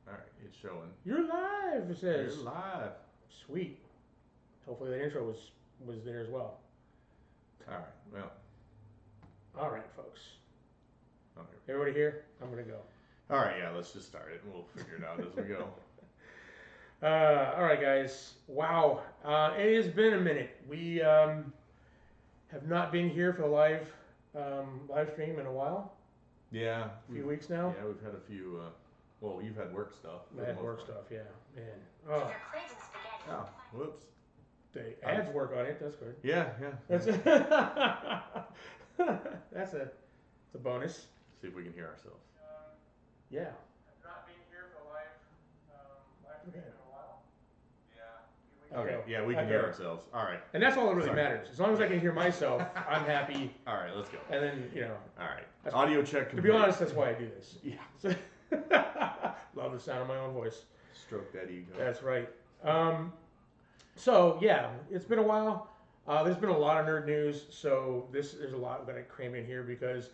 Alright, it's showing. You're live, it says. You're live. Sweet. Hopefully that intro was there as well. Alright, well. Alright, folks. Okay. Everybody here? I'm going to go. Alright, yeah, let's just start it and we'll figure it out as we go. Alright, guys. Wow. It has been a minute. We have not been here for the live stream in a while. Yeah. A few weeks now. Yeah, we've had a few, well, you've had work stuff. I had work stuff, yeah. Man. Oh. Oh, whoops. The ads work on it. That's good. Yeah. That's that's a bonus. See if we can hear ourselves. Yeah. I've not been here for live stream in a while. Yeah. Okay. Yeah, we can hear ourselves. All right. And that's all that really matters. As long as I can hear myself, I'm happy. All right, let's go. And then All right. Audio check. To be honest, that's why I do this. Yeah. Love the sound of my own voice. Stroke that ego. That's right. So yeah, it's been a while. There's been a lot of nerd news, so there's a lot that I crammed in here because,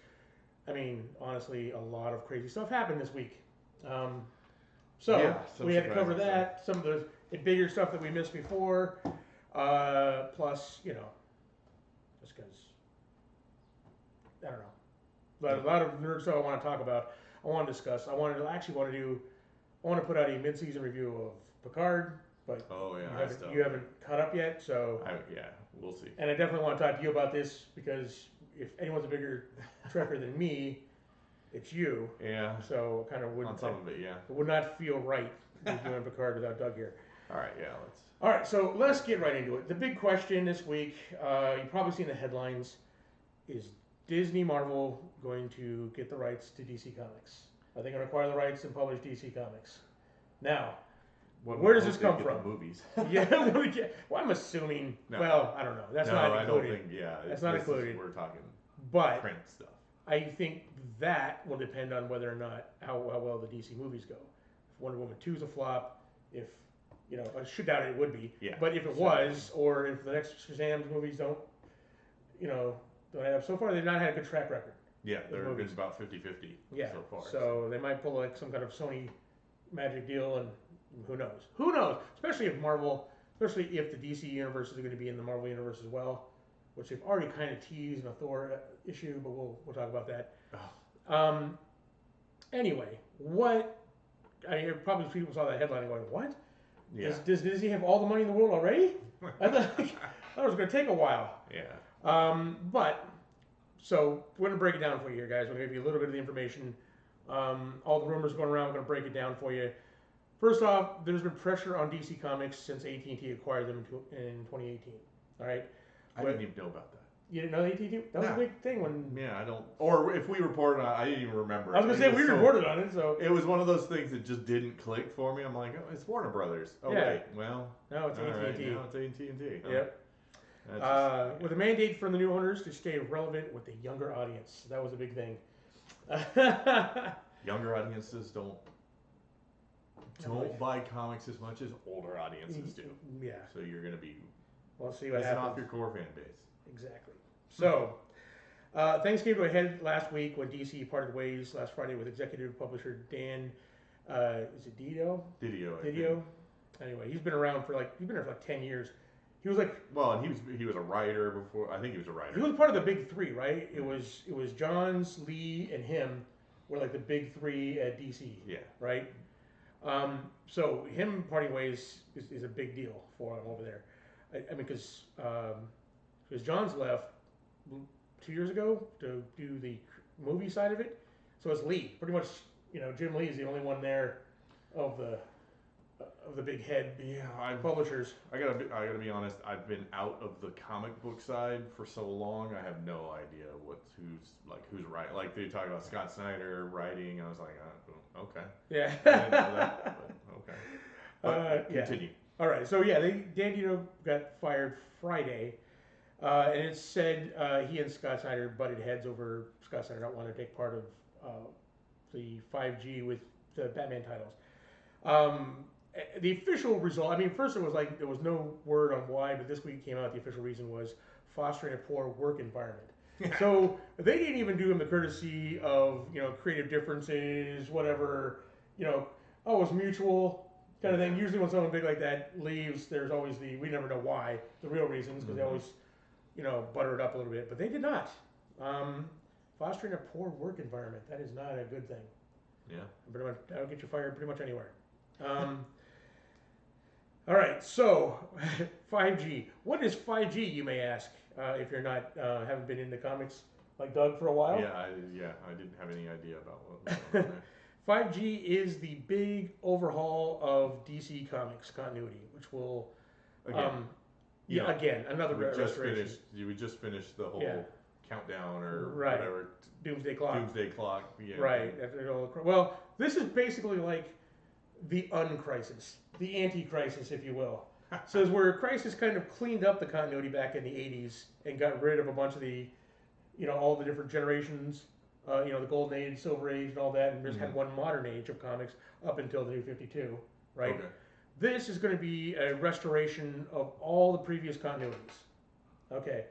I mean, honestly, a lot of crazy stuff happened this week. We had to cover that. Some of the bigger stuff that we missed before, plus just because I don't know, but a lot of nerd stuff I want to talk about. I want to discuss. I want to put out a mid-season review of Picard. But you haven't caught up yet, so we'll see. And I definitely want to talk to you about this because if anyone's a bigger trekker than me, it's you. Yeah. So kind of wouldn't. On some of it, yeah. It would not feel right doing Picard without Doug here. All right, yeah, let's. All right, so let's get right into it. The big question this week, you've probably seen the headlines, is Disney Marvel going to get the rights to DC Comics? Are they going to acquire the rights and publish DC Comics? Now. Where does this come from? Movies. Yeah, well, I'm assuming. No. Well, I don't know. That's not included. I don't think. Yeah, that's not included. We're talking. But print stuff. I think that will depend on whether or not how well the DC movies go. If Wonder Woman 2 is a flop, if I should doubt it would be. Yeah. But if it was, or if the next Shazam's movies don't have so far, they've not had a good track record. Yeah, they're about 50-50 so far. So they might pull like some kind of Sony magic deal and. Who knows? Who knows? Especially if the DC universe is going to be in the Marvel universe as well, which they've already kind of teased in a Thor issue, but we'll talk about that. Oh. Anyway, probably people saw that headline and going, what? Yeah. Does Disney have all the money in the world already? I thought it was going to take a while. Yeah. So we're going to break it down for you here, guys. We're going to give you a little bit of the information. All the rumors going around, we're going to break it down for you. First off, there's been pressure on DC Comics since AT&T acquired them in 2018. All right. I didn't even know about that. You didn't know AT&T? That was a big thing when. Yeah, I don't. Or if we reported on it, I didn't even remember. I was gonna say we reported on it, so. It was one of those things that just didn't click for me. I'm like, oh, it's Warner Brothers. Oh wait, well. No, it's AT&T. Right, no, it's AT&T. Yep. With a mandate from the new owners to stay relevant with the younger audience. That was a big thing. Younger audiences don't buy comics as much as older audiences do. Yeah. So you're going to be see what happens. Off your core fan base. Exactly. So, things came to a head last week when DC parted ways last Friday with executive publisher Dan, is it Didio? Didio. Anyway, he's been there for like 10 years. He was like. Well, and he was a writer before. I think he was a writer. He was part of the big three, right? It was Johns, Lee, and him were like the big three at DC. Yeah. Right. So him parting ways is a big deal for him over there. I mean, because John's left 2 years ago to do the movie side of it, so it's Lee. Pretty much, Jim Lee is the only one there of the big head publishers. I gotta be honest. I've been out of the comic book side for so long. I have no idea who's right. Like they talk about Scott Snyder writing. I was like, okay. Yeah. I didn't know that, but okay. Continue. All right. So yeah, Dan Didio got fired Friday, and it said he and Scott Snyder butted heads over Scott Snyder not wanting to take part of the 5G with the Batman titles. The official result, I mean, first it was like there was no word on why, but this week came out the official reason was fostering a poor work environment. So they didn't even do him the courtesy of creative differences, whatever, oh, it's mutual kind of thing. Usually when someone big like that leaves, there's always we never know why, the real reasons, because they always, butter it up a little bit. But they did not. Fostering a poor work environment, that is not a good thing. Yeah. Pretty much, that'll get you fired pretty much anywhere. All right, so 5G. What is 5G, you may ask, if you're not, haven't been into comics like Doug for a while? Yeah, I didn't have any idea about what was going on there. 5G is the big overhaul of DC Comics continuity, which will, again, another restoration. We just finished the whole countdown or right. whatever. Doomsday Clock. Doomsday Clock. Yeah. Right. Well, this is basically like the uncrisis, the anti-crisis, if you will. So it's where Crisis kind of cleaned up the continuity back in the 80s and got rid of a bunch of the, all the different generations, the Golden Age, Silver Age, and all that, and just had one modern age of comics up until the New 52, right? Okay. This is going to be a restoration of all the previous continuities. Okay.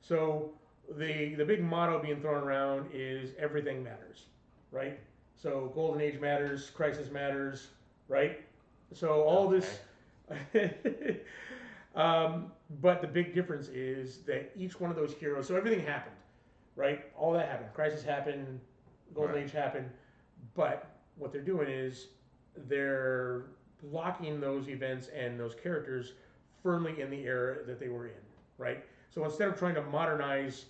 So the big motto being thrown around is everything matters, right? So Golden Age matters, Crisis matters, right? So all this, but the big difference is that each one of those heroes, so everything happened, right? All that happened. Crisis happened, Golden Age happened, but what they're doing is they're locking those events and those characters firmly in the era that they were in, right? So instead of trying to modernize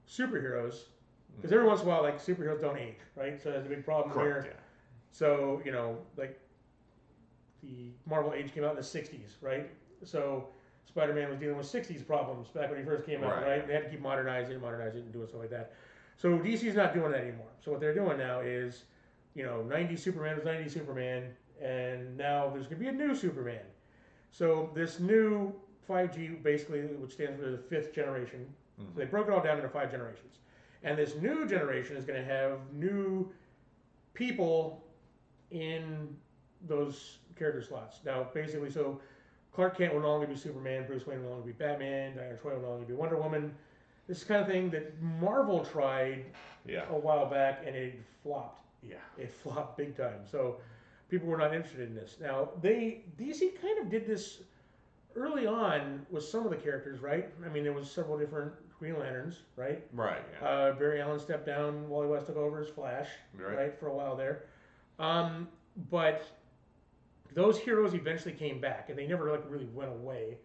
superheroes, because every once in a while, like, superheroes don't age, right? So that's a big problem here. Yeah. So, like, the Marvel Age came out in the 60s, right? So Spider-Man was dealing with 60s problems back when he first came out, right? They had to keep modernizing it, and doing stuff like that. So DC's not doing that anymore. So what they're doing now is, 90s Superman was 90s Superman, and now there's going to be a new Superman. So this new 5G, basically, which stands for the 5th generation, so they broke it all down into 5 generations. And this new generation is going to have new people in those character slots. Now, basically, so Clark Kent will no longer be Superman, Bruce Wayne will no longer be Batman, Diana Troy will no longer be Wonder Woman. This is the kind of thing that Marvel tried a while back, and it flopped. Yeah. It flopped big time. So people were not interested in this. Now, DC kind of did this early on with some of the characters, right? I mean, there was several different Green Lanterns, right? Right, yeah. Barry Allen stepped down, Wally West took over as Flash, right, for a while there. But those heroes eventually came back, and they never really went away.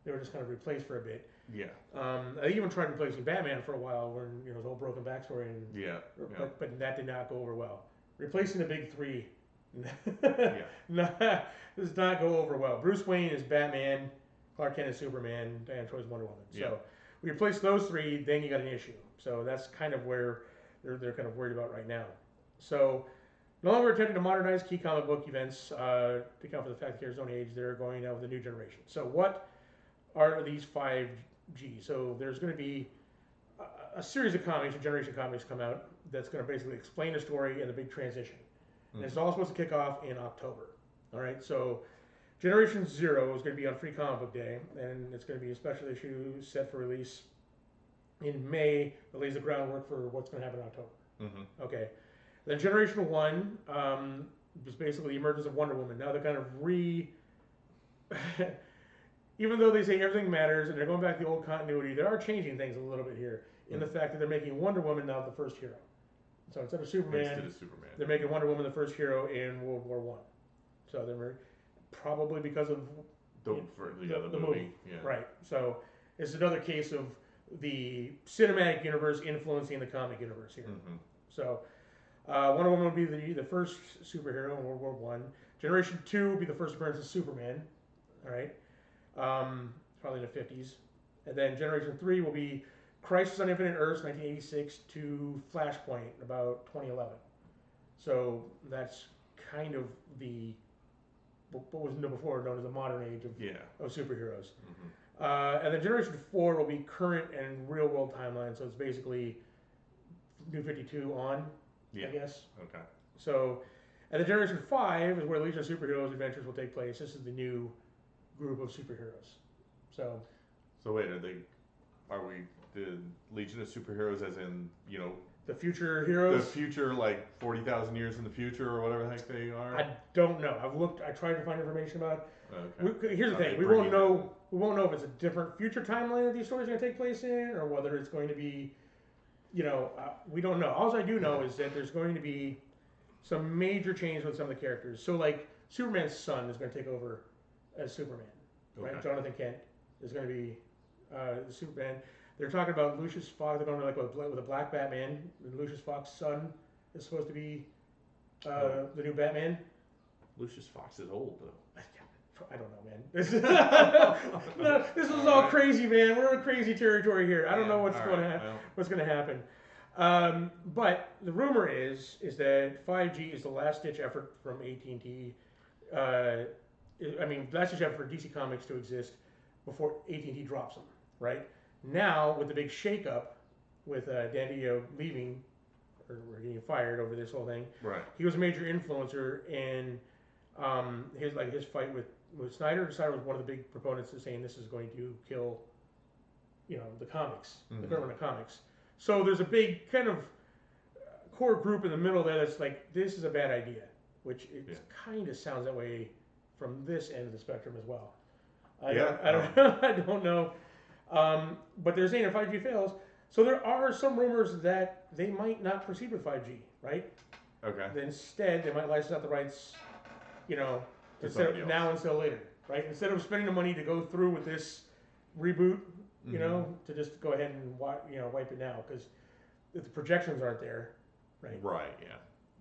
They were just kind of replaced for a bit. Yeah. I even tried replacing Batman for a while, when his whole broken backstory, and but that did not go over well. Replacing the big three, does not go over well. Bruce Wayne is Batman, Clark Kent is Superman, Diana Troy is Wonder Woman. So we replace those three, then you got an issue. So that's kind of where they're kind of worried about right now. So no longer attempting to modernize key comic book events to account for the fact that there's no age. They're going out with a new generation. So what are these 5G? So there's going to be a series of comics, or generation comics, come out that's going to basically explain the story and the big transition. And it's all supposed to kick off in October. All right, so Generation 0 is going to be on Free Comic Book Day, and it's going to be a special issue set for release in May that lays the groundwork for what's going to happen in October. Okay. Then Generation 1 was basically the emergence of Wonder Woman. Now they're kind of even though they say everything matters and they're going back to the old continuity, they are changing things a little bit here in the fact that they're making Wonder Woman now the first hero. So instead of Superman, they're making Wonder Woman the first hero in World War I. So they're probably because of the movie. Yeah. Right. So it's another case of the cinematic universe influencing the comic universe here. So Wonder Woman will be the first superhero in World War I. Generation 2 will be the first appearance of Superman. All right. Probably in the 50s. And then Generation 3 will be Crisis on Infinite Earths, 1986, to Flashpoint, about 2011. So that's kind of what was before known as the modern age of superheroes. And then Generation 4 will be current and real world timeline. So it's basically New 52 on, I guess. Okay. So, and then Generation 5 is where Legion of Superheroes adventures will take place. This is the new group of superheroes. So wait, are we the Legion of Superheroes, as in, The future The heroes. future, like 40,000 years in the future, or whatever the heck they are. I don't know. I've looked. I tried to find information about it. Okay. Here's the Are thing: they we won't bringing know. We won't know if it's a different future timeline that these stories are going to take place in, or whether it's going to be, we don't know. All I do know is that there's going to be some major change with some of the characters. So, like, Superman's son is going to take over as Superman, right? Okay. Jonathan Kent is going to be Superman. They're talking about Lucius Fox. They're going to like with a black Batman. Lucius Fox's son is supposed to be the new Batman. Lucius Fox is old though. I don't know, man. This is all crazy, man. We're in crazy territory here. I don't know what's going to happen. But the rumor is that 5G is the last-ditch effort from AT&T. Last-ditch effort for DC Comics to exist before AT&T drops them, right? Now, with the big shakeup, with Dan Didio leaving, or getting fired over this whole thing, right? He was a major influencer in his fight with Snyder. Snyder was one of the big proponents of saying this is going to kill, the comics, the government of comics. So there's a big kind of core group in the middle there that's like, this is a bad idea, which it kind of sounds that way from this end of the spectrum as well. I don't know. But they're saying if 5G fails, so there are some rumors that they might not proceed with 5G, right? Okay. Instead, they might license out the rights, instead of later, right? Instead of spending the money to go through with this reboot, to just go ahead and wipe it now, because the projections aren't there, right? Right. Yeah.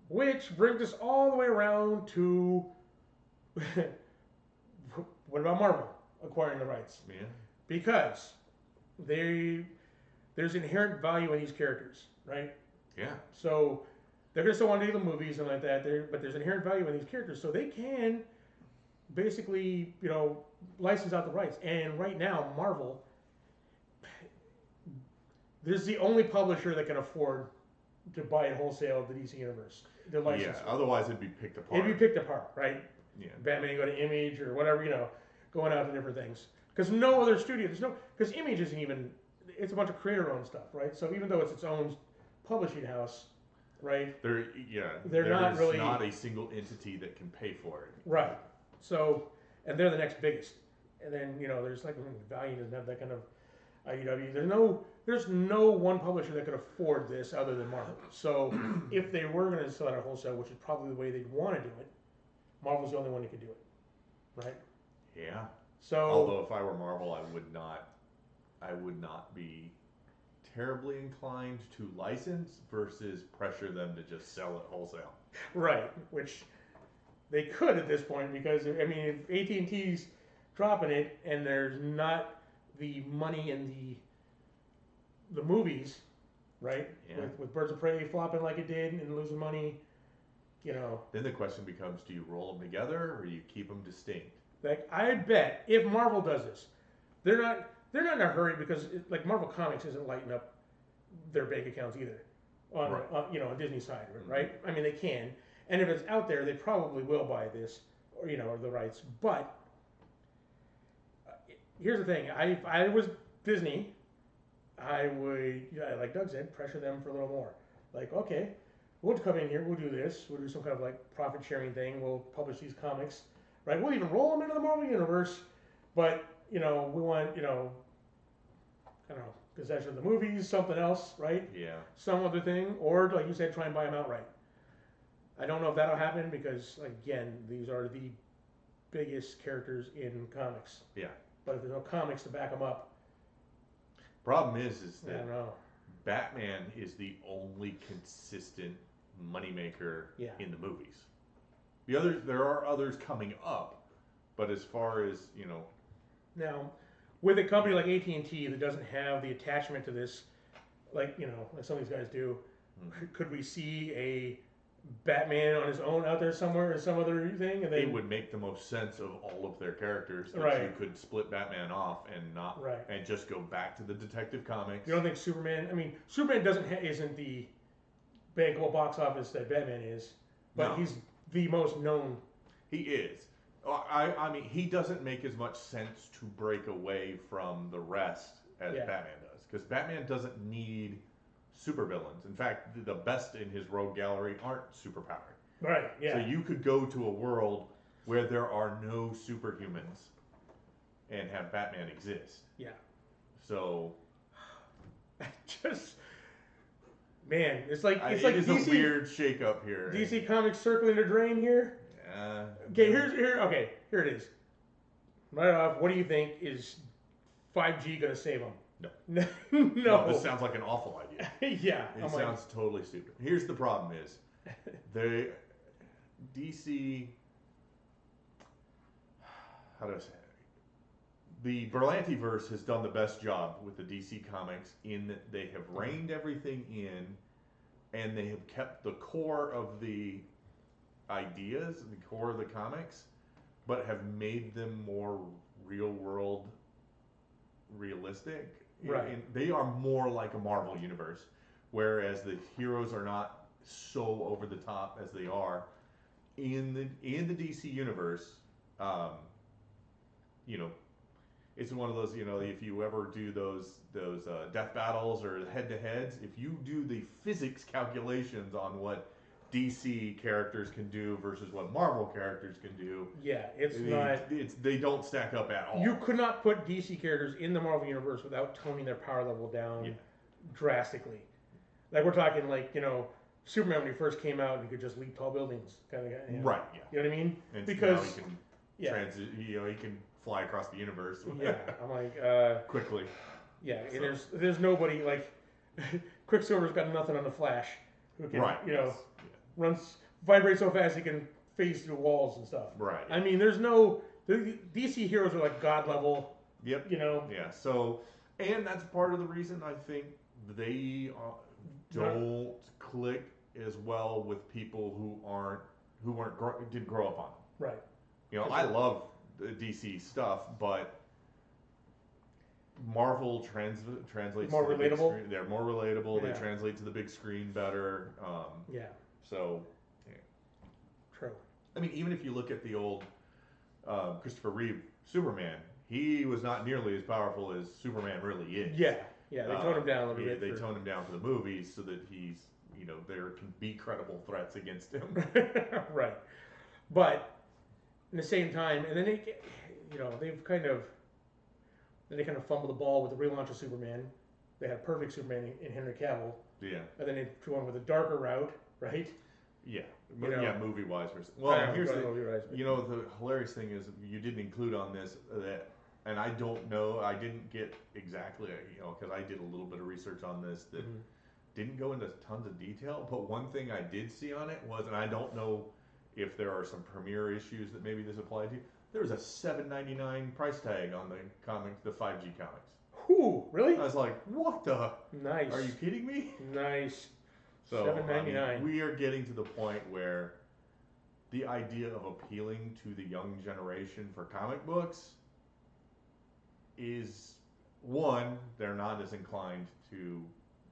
Which brings us all the way around to what about Marvel acquiring the rights? Yeah. Because there's inherent value in these characters, right? Yeah. So they're going to still want to do the movies and like that, but there's inherent value in these characters, so they can basically, license out the rights. And right now, Marvel, this is the only publisher that can afford to buy it wholesale the DC Universe. The license. Yeah, otherwise it'd be picked apart. It'd be picked apart, right? Yeah. Batman go to Image or whatever, going out to different things. Because no other studio, because Image isn't even, it's a bunch of creator-owned stuff, right? So even though it's its own publishing house, right? They're not really not a single entity that can pay for it. Right. So, and they're the next biggest. And then there's like Valiant doesn't have that kind of IDW. There's no one publisher that could afford this other than Marvel. So if they were going to sell it at wholesale, which is probably the way they'd want to do it, Marvel's the only one that could do it, right? Yeah. So although if I were Marvel, I would not be terribly inclined to license versus pressure them to just sell it wholesale. Right, which they could at this point, because if AT&T's dropping it and there's not the money in the movies, right? Yeah. With Birds of Prey flopping like it did and losing money, Then the question becomes: do you roll them together or do you keep them distinct? Like, I bet if Marvel does this, they're not in a hurry, because Marvel Comics isn't lighting up their bank accounts either on Disney's side of it, right? I mean, they can, and if it's out there, they probably will buy this or the rights. But here's the thing: if I was Disney, I would, like Doug said, pressure them for a little more. Like, okay, we'll come in here, we'll do this, we'll do some kind of like profit sharing thing, we'll publish these comics, right? We'll even roll them into the Marvel Universe, but we want, I don't know, possession of the movies, something else, right? Yeah. Some other thing, or like you said, try and buy them outright. I don't know if that'll happen because, again, these are the biggest characters in comics. Yeah. But if there's no comics to back them up, problem is I that don't know. Batman is the only consistent moneymaker in the movies. There are others coming up, but as far as Now, with a company like AT&T that doesn't have the attachment to this, like some of these guys do, could we see a Batman on his own out there somewhere or some other thing? And then it would make the most sense of all of their characters that you could split Batman off and not and just go back to the Detective Comics. You don't think Superman? I mean, Superman isn't the bankable box office that Batman is, but he's the most known. He is. I mean, he doesn't make as much sense to break away from the rest as Batman does, because Batman doesn't need supervillains. In fact, the best in his rogue gallery aren't superpowered. Right. Yeah. So you could go to a world where there are no superhumans and have Batman exist. Yeah. So just man, it's like it like is DC, a weird shakeup here. DC Comics circling the drain here. Okay, here it is. Right off, what do you think is 5G gonna save them? No. No. This sounds like an awful idea. Yeah. It sounds totally stupid. Here's the problem is, DC, how do I say it? The Berlantiverse has done the best job with the DC Comics in that they have reined everything in, and they have kept the core of the ideas, the core of the comics, but have made them more real world, realistic. Right. And they are more like a Marvel universe, whereas the heroes are not so over the top as they are in the DC universe. You know, it's one of those, you know, if you ever do those death battles or head to heads, if you do the physics calculations on what DC characters can do versus what Marvel characters can do, yeah, they don't stack up at all. You could not put DC characters in the Marvel universe without toning their power level down drastically. Like we're talking, like, you know, Superman when he first came out, he could just leap tall buildings, kind of guy. You know? Right. Yeah. You know what I mean? And because now he can fly across the universe. Yeah. I'm like quickly. Yeah. So. There's nobody like Quicksilver's got nothing on the Flash who can runs vibrates so fast he can phase through walls and stuff. Right. I mean, the DC heroes are like god level. Yep. You know. Yeah. So, and that's part of the reason I think they don't click as well with people who didn't grow up on them. Right. You know, I love the DC stuff, but Marvel translates more to the relatable. Big screen. They're more relatable. Yeah. They translate to the big screen better. Yeah. So. Yeah. True. I mean, even if you look at the old Christopher Reeve Superman, he was not nearly as powerful as Superman really is. Yeah. Yeah. They toned him down a little bit. They toned him down for the movies so that he's, you know, there can be credible threats against him. Right. But at the same time, and then they kind of fumbled the ball with the relaunch of Superman. They had a perfect Superman in Henry Cavill. Yeah. And then they went with a darker route, right? Yeah. Yeah, movie wise. Well, here's the hilarious thing is you didn't include on this that, and I don't know, I didn't get exactly, you know, because I did a little bit of research on this that didn't go into tons of detail, but one thing I did see on it was, and I don't know if there are some premiere issues that maybe this applied to, there was a $7.99 price tag on the comics, the 5G comics. Ooh, really? I was like, what the? Nice. Are you kidding me? Nice. So $7.99. I mean, we are getting to the point where the idea of appealing to the young generation for comic books is, one, they're not as inclined to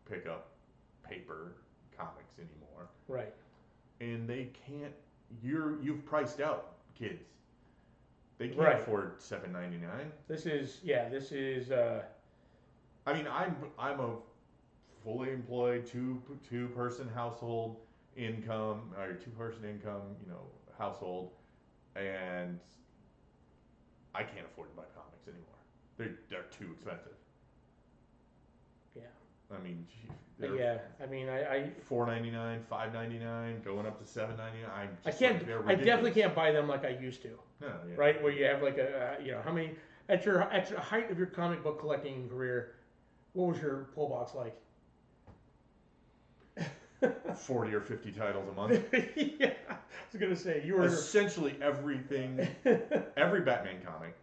pick up paper comics anymore. Right. And they can't. You've priced out kids. They can't afford $7.99. This is. I mean, I'm a fully employed two person household income, or 2-person income, you know, household, and I can't afford to buy comics anymore. They're too expensive. Yeah. I mean, I mean, I $4.99, $5.99, going up to $7.99. I definitely can't buy them like I used to. No, yeah. Right, where you have like how many at your height of your comic book collecting career, what was your pull box like? 40 or 50 titles a month. Yeah, I was gonna say you were essentially everything, every Batman comic,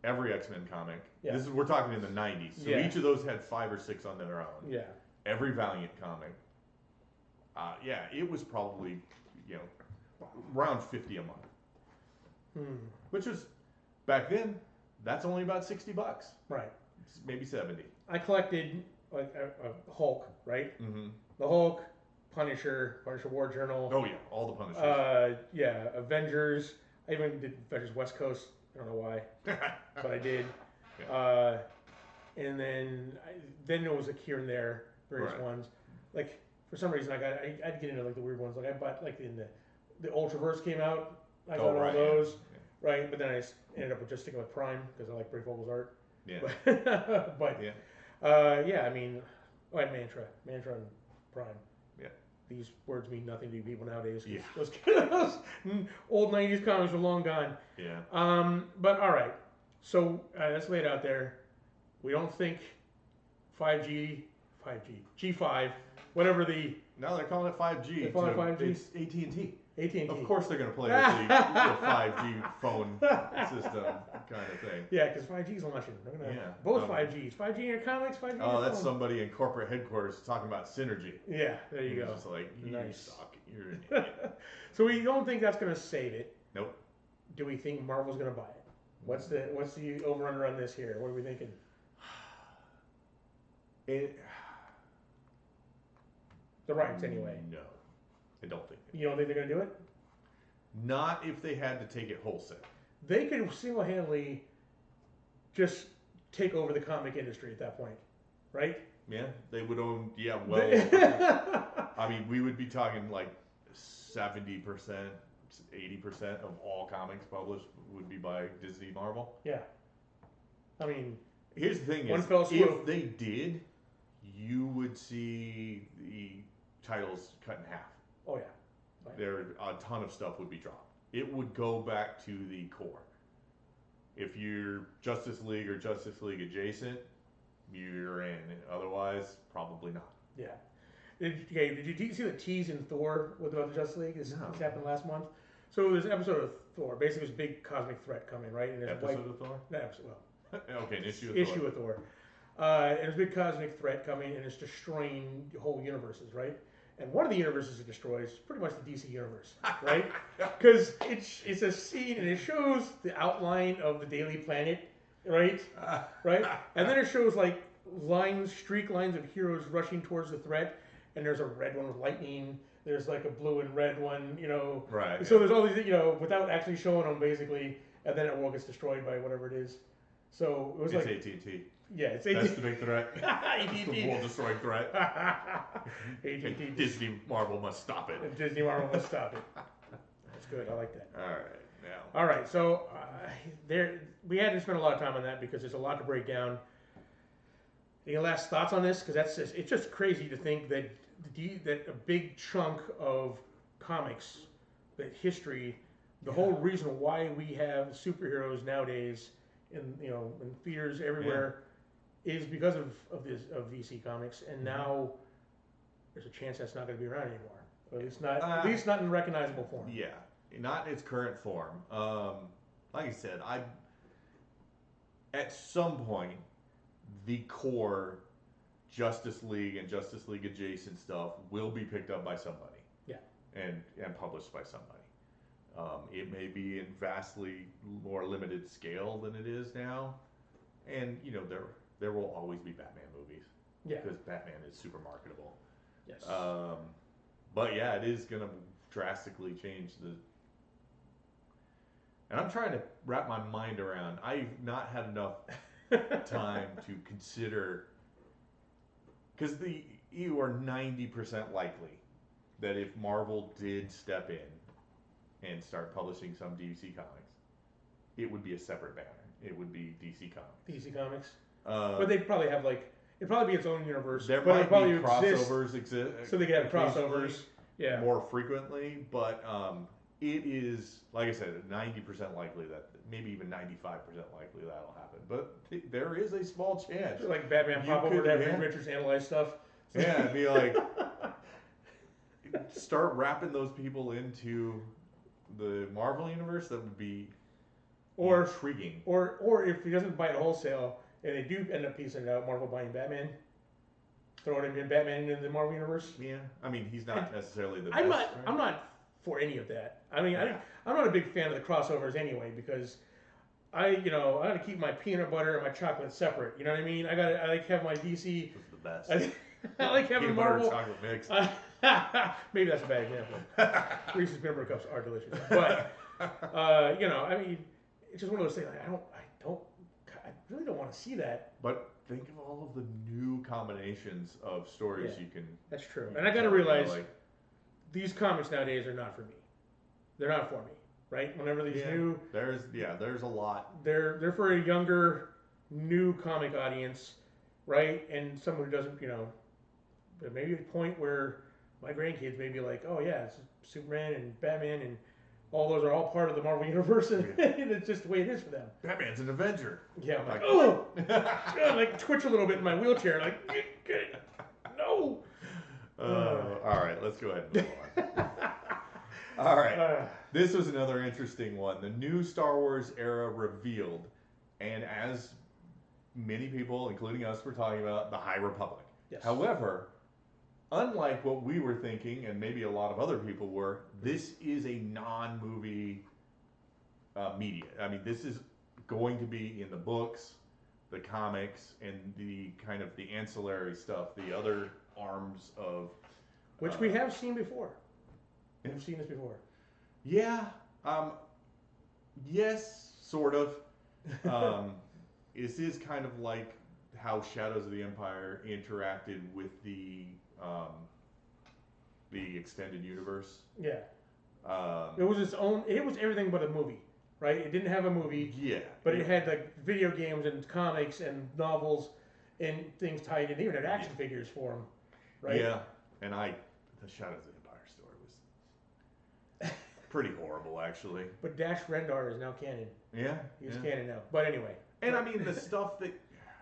every X-Men comic. Yeah. We're talking in the 90s, so each of those had 5 or 6 on their own. Yeah. Every Valiant comic. It was probably, you know, around 50 a month. Which was back then. That's only about $60. Right. Maybe 70. I collected like a Hulk, right? Mm-hmm. The Hulk, Punisher War Journal. Oh yeah, all the Punishers. Avengers. I even did Avengers West Coast. I don't know why, but I did. Yeah. And then it was like here and there, various ones. like for some reason I'd get into like the weird ones. Like I bought like in the Ultraverse came out. I got all those, right? But then I ended up with just sticking with Prime because I like Brayfogel's art. Yeah. But yeah, I mean, and Mantra and Prime. Yeah. These words mean nothing to you people nowadays. Yeah. Those old '90s comics are long gone. Yeah. But all right, so let's lay it out there. We don't think 5G, G5, whatever the. No, they're calling it 5G. They're calling it 5G. It's AT&T. AT&T. Of course they're going to play with the 5G phone system kind of thing. Yeah, because 5G is launching. Both 5Gs. 5G in your comics, 5G in your Oh, that's phone. somebody in corporate headquarters talking about synergy. Yeah, there you go. It's like, you suck. You're an idiot. So we don't think that's going to save it. Nope. Do we think Marvel's going to buy it? What's the over-under on this here? What are we thinking? The rights, anyway. No, I don't think. You don't think they're going to do it? Not if they had to take it wholesale. They could single-handedly just take over the comic industry at that point, right? Yeah, they would own. Yeah, well, I mean, we would be talking like 70%, 80% of all comics published would be by Disney Marvel. Yeah. I mean, here's the thing: one is fell swoop. if they did, you would see the titles cut in half. Oh yeah. Right. There, a ton of stuff would be dropped. It would go back to the core. If you're Justice League or Justice League adjacent, you're in. Otherwise, probably not. Yeah. Did you see the tease in Thor with the Justice League? This happened last month. So there's an episode of Thor. Basically, there's a big cosmic threat coming, right? And there's episode of Thor? Not episode. Well, okay, an issue of Thor. And there's a big cosmic threat coming, and it's destroying whole universes, right? And one of the universes it destroys is pretty much the DC universe, right? Because it's a scene and it shows the outline of the Daily Planet, right? Right? And then it shows like streak lines of heroes rushing towards the threat, and there's a red one with lightning. There's like a blue and red one, Right. So there's all these, without actually showing them basically, and then it all gets destroyed by whatever it is. So it was it's like AT&T. Yeah, it's AT&T. That's the big threat. AT&T. The world-destroying threat. AT&T. Disney Marvel must stop it. Disney Marvel must stop it. That's good. I like that. All right. Now. All right. So we had to spend a lot of time on that because there's a lot to break down. Any last thoughts on this? Because it's just crazy to think that a big chunk of comics, that history, the whole reason why we have superheroes nowadays in theaters everywhere is because of DC Comics, and now there's a chance that's not going to be around anymore. Or at least not in recognizable form. Yeah, not in its current form. Like I said, at some point the core Justice League and Justice League adjacent stuff will be picked up by somebody. Yeah. And published by somebody. It may be in vastly more limited scale than it is now, and there will always be Batman movies. Yeah. Because Batman is super marketable. Yes. But yeah, it is going to drastically change the. And I'm trying to wrap my mind around. I've not had enough time to consider, because you are 90% likely that if Marvel did step in and start publishing some DC comics, it would be a separate banner. It would be DC Comics. DC Comics. But they'd probably have it'd probably be its own universe. There but might probably be crossovers exist. So they could have crossovers. Yeah. More frequently, but it is, like I said, 90% likely that, maybe even 95% likely that'll happen. But there is a small chance. Like Batman pop over to have Reed Richards analyze stuff. Yeah, it'd be like, start wrapping those people into the Marvel universe. That would be intriguing. Or if he doesn't buy it wholesale and they do end up piecing it out, Marvel buying Batman, throwing him in Batman into the Marvel universe. Yeah, I mean he's not necessarily the best. I'm not for any of that. I mean, I'm not a big fan of the crossovers anyway because I gotta keep my peanut butter and my chocolate separate. You know what I mean? I like have my DC. This is the best. I like having peanut Marvel. butter chocolate mix. Maybe that's a bad example. Reese's peanut butter cups are delicious, but I mean, it's just one of those things. I really don't want to see that. But think of all of the new combinations of stories you can. That's true. And I got to realize these comics nowadays are not for me. They're not for me, right? Whenever these new, there's a lot. They're for a younger, new comic audience, right? And someone who doesn't, maybe a point where my grandkids may be like, oh yeah, it's Superman and Batman and all those are all part of the Marvel universe, and it's just the way it is for them. Batman's an Avenger. Yeah, I'm like, oh, I like twitch a little bit in my wheelchair, like, get it, no. All right, let's go ahead and move on. All right, this was another interesting one. The new Star Wars era revealed, and as many people, including us, were talking about, the High Republic. Yes. However, unlike what we were thinking, and maybe a lot of other people were, this is a non-movie media. I mean, this is going to be in the books, the comics, and the kind of the ancillary stuff, the other arms of... Which we have seen before. We've seen this before. Yeah. Yes, sort of. This is kind of like how Shadows of the Empire interacted with the extended universe. Yeah. It was its own. It was everything but a movie, right? It didn't have a movie. Yeah. But it had like video games and comics and novels and things tied in. They even had action figures for them, right? Yeah. And the Shadows of the Empire story was pretty horrible, actually. But Dash Rendar is now canon. Yeah. He's canon now. But anyway. And I mean the stuff that.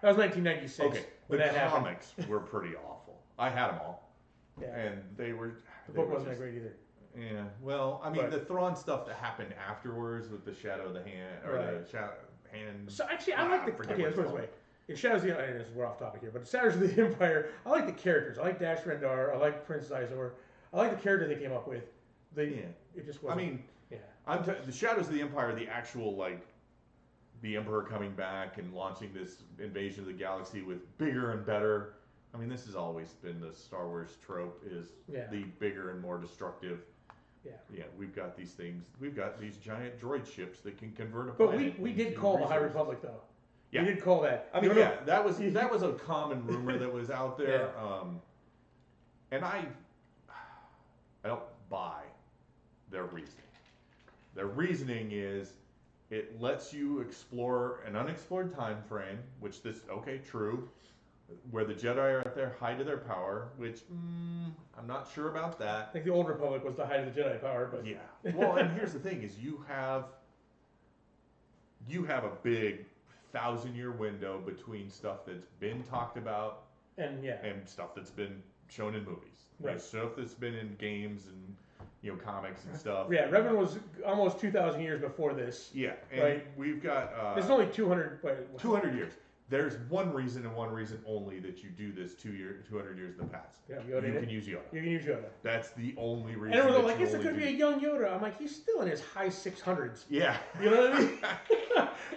That was 1996. Okay. The comics were pretty awful. I had them all. Yeah. And they were. The book wasn't that great either. Yeah. Well, I mean, the Thrawn stuff that happened afterwards with the Shadow of the Hand or the Shadow Hand. So actually, I like the. Okay, let's put it this way. In Shadows of the Empire, we're off topic here, but Shadows of the Empire, I like the characters. I like Dash Rendar. I like Princess Izor. I like the character they came up with. It just wasn't. I mean, the Shadows of the Empire, the actual the Emperor coming back and launching this invasion of the galaxy with bigger and better. I mean, this has always been the Star Wars trope: is the bigger and more destructive. Yeah. Yeah, we've got these things. We've got these giant droid ships that can convert a planet. But we did call the High Republic though. Yeah. We did call that. I mean, that was a common rumor that was out there. And I don't buy their reasoning. Their reasoning is it lets you explore an unexplored time frame, which true, where the Jedi are at their height of their power, which I'm not sure about that. I think the Old Republic was the height of the Jedi power, but yeah. Well, and here's the thing: is you have a big 1,000-year window between stuff that's been talked about and stuff that's been shown in movies. Right. Stuff that's been in games and comics and stuff. Yeah, Revan was almost 2,000 years before this. Yeah, and we've got there's only 200 years. There's one reason and one reason only that you do this 200 years in the past. Yeah, Yoda. You can use Yoda. You can use Yoda. That's the only reason. And everyone's like, "Is it going to be a young Yoda?" I'm like, he's still in his high 600s. Yeah. You know what I mean?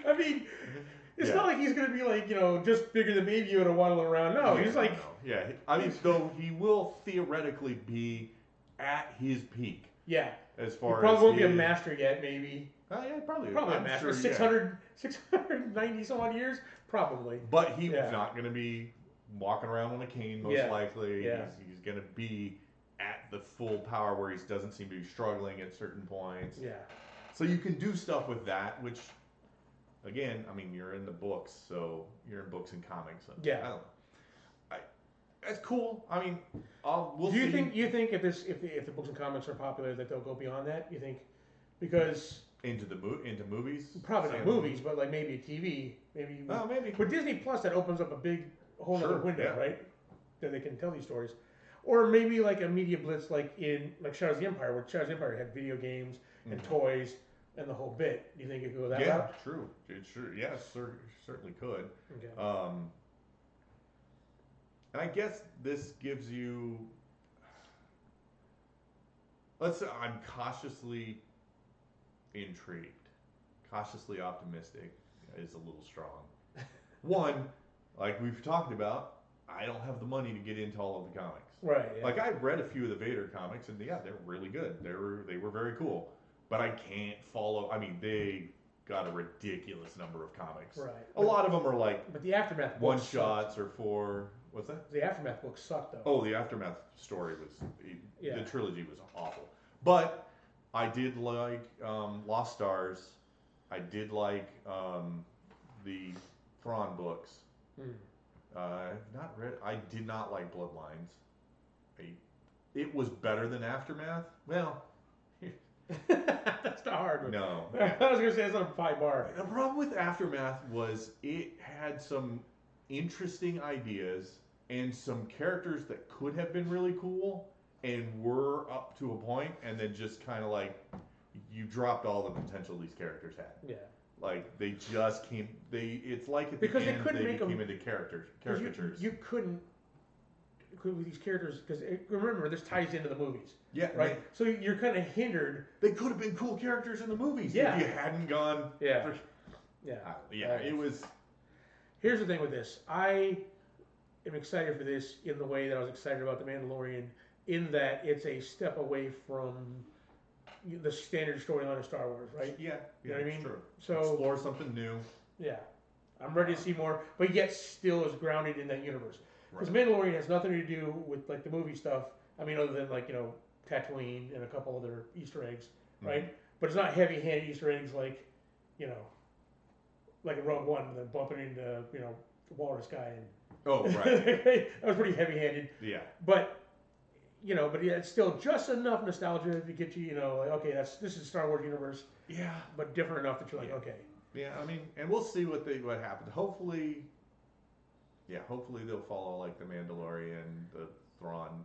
I mean, it's not like he's going to be like, just bigger than Baby Yoda waddling around. No, he's like... Yeah, I mean, though he will theoretically be at his peak. Yeah. As far he probably won't be a master yet, maybe. Yeah, probably a master. Sure, 690 some odd years? Probably. But he's not going to be walking around on a cane, most likely. Yeah. He's going to be at the full power where he doesn't seem to be struggling at certain points. Yeah. So you can do stuff with that, which... Again, I mean, you're in the books, so you're in books and comics. So yeah, I don't know. That's cool. I mean, we'll see. You think if the books and comics are popular, that they'll go beyond that? You think because into movies? Probably not movies, but like maybe a TV, maybe. Oh, maybe. With Disney Plus, that opens up a big whole other window, right? That they can tell these stories, or maybe like a media blitz, like Shadows of the Empire, where Shadows of the Empire had video games and toys. And the whole bit. Do you think it could go that route? Yeah, true. It sure, certainly could. Okay. And I guess this gives you. Let's say I'm cautiously intrigued. Cautiously optimistic is a little strong. One, like we've talked about, I don't have the money to get into all of the comics. Right. Yeah. Like I read a few of the Vader comics, and they're really good. They were very cool. But I can't follow. I mean, they got a ridiculous number of comics. Right. A lot of them are like but the Aftermath one books shots or four. What's that? The Aftermath books sucked though. Oh, the Aftermath story was Yeah. the trilogy was awful. But I did like Lost Stars. I did like the Thrawn books. I've not read. I did not like Bloodlines. It was better than Aftermath. Well, that's not hard one. no. I was gonna say it's on a high bar. The problem with Aftermath was it had some interesting ideas and some characters that could have been really cool and were up to a point, and then just kind of like you dropped all the potential these characters had. Yeah. Like they just came. It's like at because the end they became into caricatures. You couldn't with these characters because remember this ties into the movies. Yeah. Right. So you're kind of hindered. They could have been cool characters in the movies Yeah. if you hadn't gone. Yeah. Yeah. It was. Here's the thing with this. I am excited for this in the way that I was excited about The Mandalorian, in that it's a step away from the standard storyline of Star Wars, right? Yeah. You know what I mean? True. So explore something new. Yeah. I'm ready to see more, but yet still is grounded in that universe. Because Right. Mandalorian has nothing to do with like the movie stuff. I mean, other than like Tatooine and a couple other Easter eggs, right? Mm-hmm. But it's not heavy-handed Easter eggs like like in Rogue One, then bumping into the walrus guy and. Oh right. That was pretty heavy-handed. Yeah. But but yeah, it's still just enough nostalgia to get you, like, okay, this is Star Wars universe. Yeah. But different enough that you're like, okay. Yeah, I mean, and we'll see what happens. Hopefully they'll follow like the Mandalorian, the Thrawn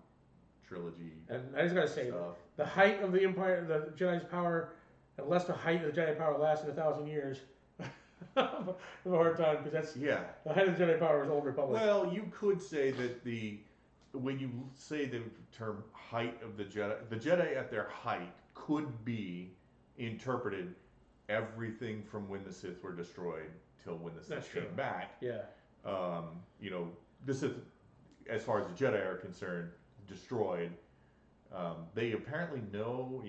trilogy. And I just gotta say, stuff. The height of the Empire, the Jedi's power, unless the height of the Jedi power lasted 1,000 years, I have a hard time because that's the height of the Jedi power is Old Republic. Well, you could say that when you say the term height of the Jedi at their height could be interpreted everything from when the Sith were destroyed till when the Sith came back. Yeah. The Sith, as far as the Jedi are concerned, destroyed. They apparently know,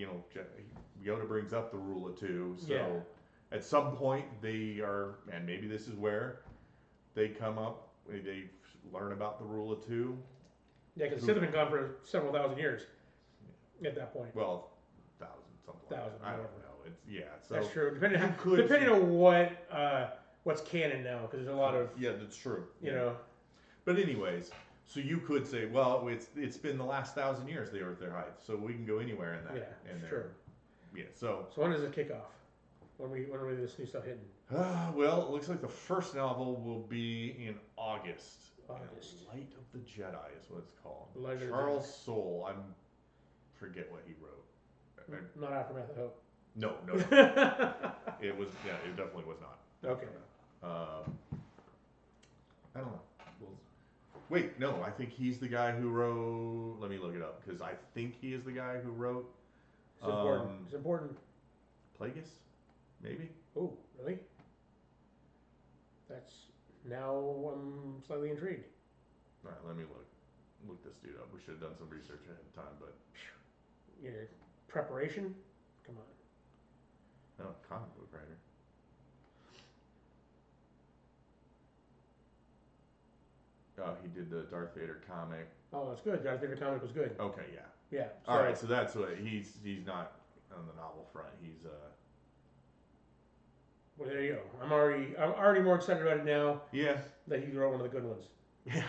Yoda brings up the rule of two, so at some point they are, and maybe this is where they come up, they learn about the rule of two. Yeah, because the Sith have been gone for several thousand years at that point. Well, something like that. I don't know. So that's true. Depending on what's canon now, because there's a lot of that's true. You But anyways, so you could say, well, it's been the last 1,000 years they were at their height, so we can go anywhere in that. Yeah, sure. Yeah. So when does it kick off? When are this new stuff hitting? Well, it looks like the first novel will be in August. Light of the Jedi is what it's called. Charles Soule. I forget what he wrote. Not Aftermath, I hope. No. It was. Yeah, it definitely was not. Okay. I don't know. Wait, no. I think he's the guy who wrote. Let me look it up because I think he is the guy who wrote. It's important. It's important. Plagueis, maybe. Oh, really? That's now I'm slightly intrigued. All right, let me look this dude up. We should have done some research ahead of time, but preparation. Come on. No, comic book writer. Oh, he did the Darth Vader comic. Oh, that's good. Darth Vader comic was good. Okay, yeah. Yeah. All right, so that's what he's not on the novel front. He's Well, there you go. I'm already more excited about it now. Yeah. That he wrote one of the good ones. Yeah.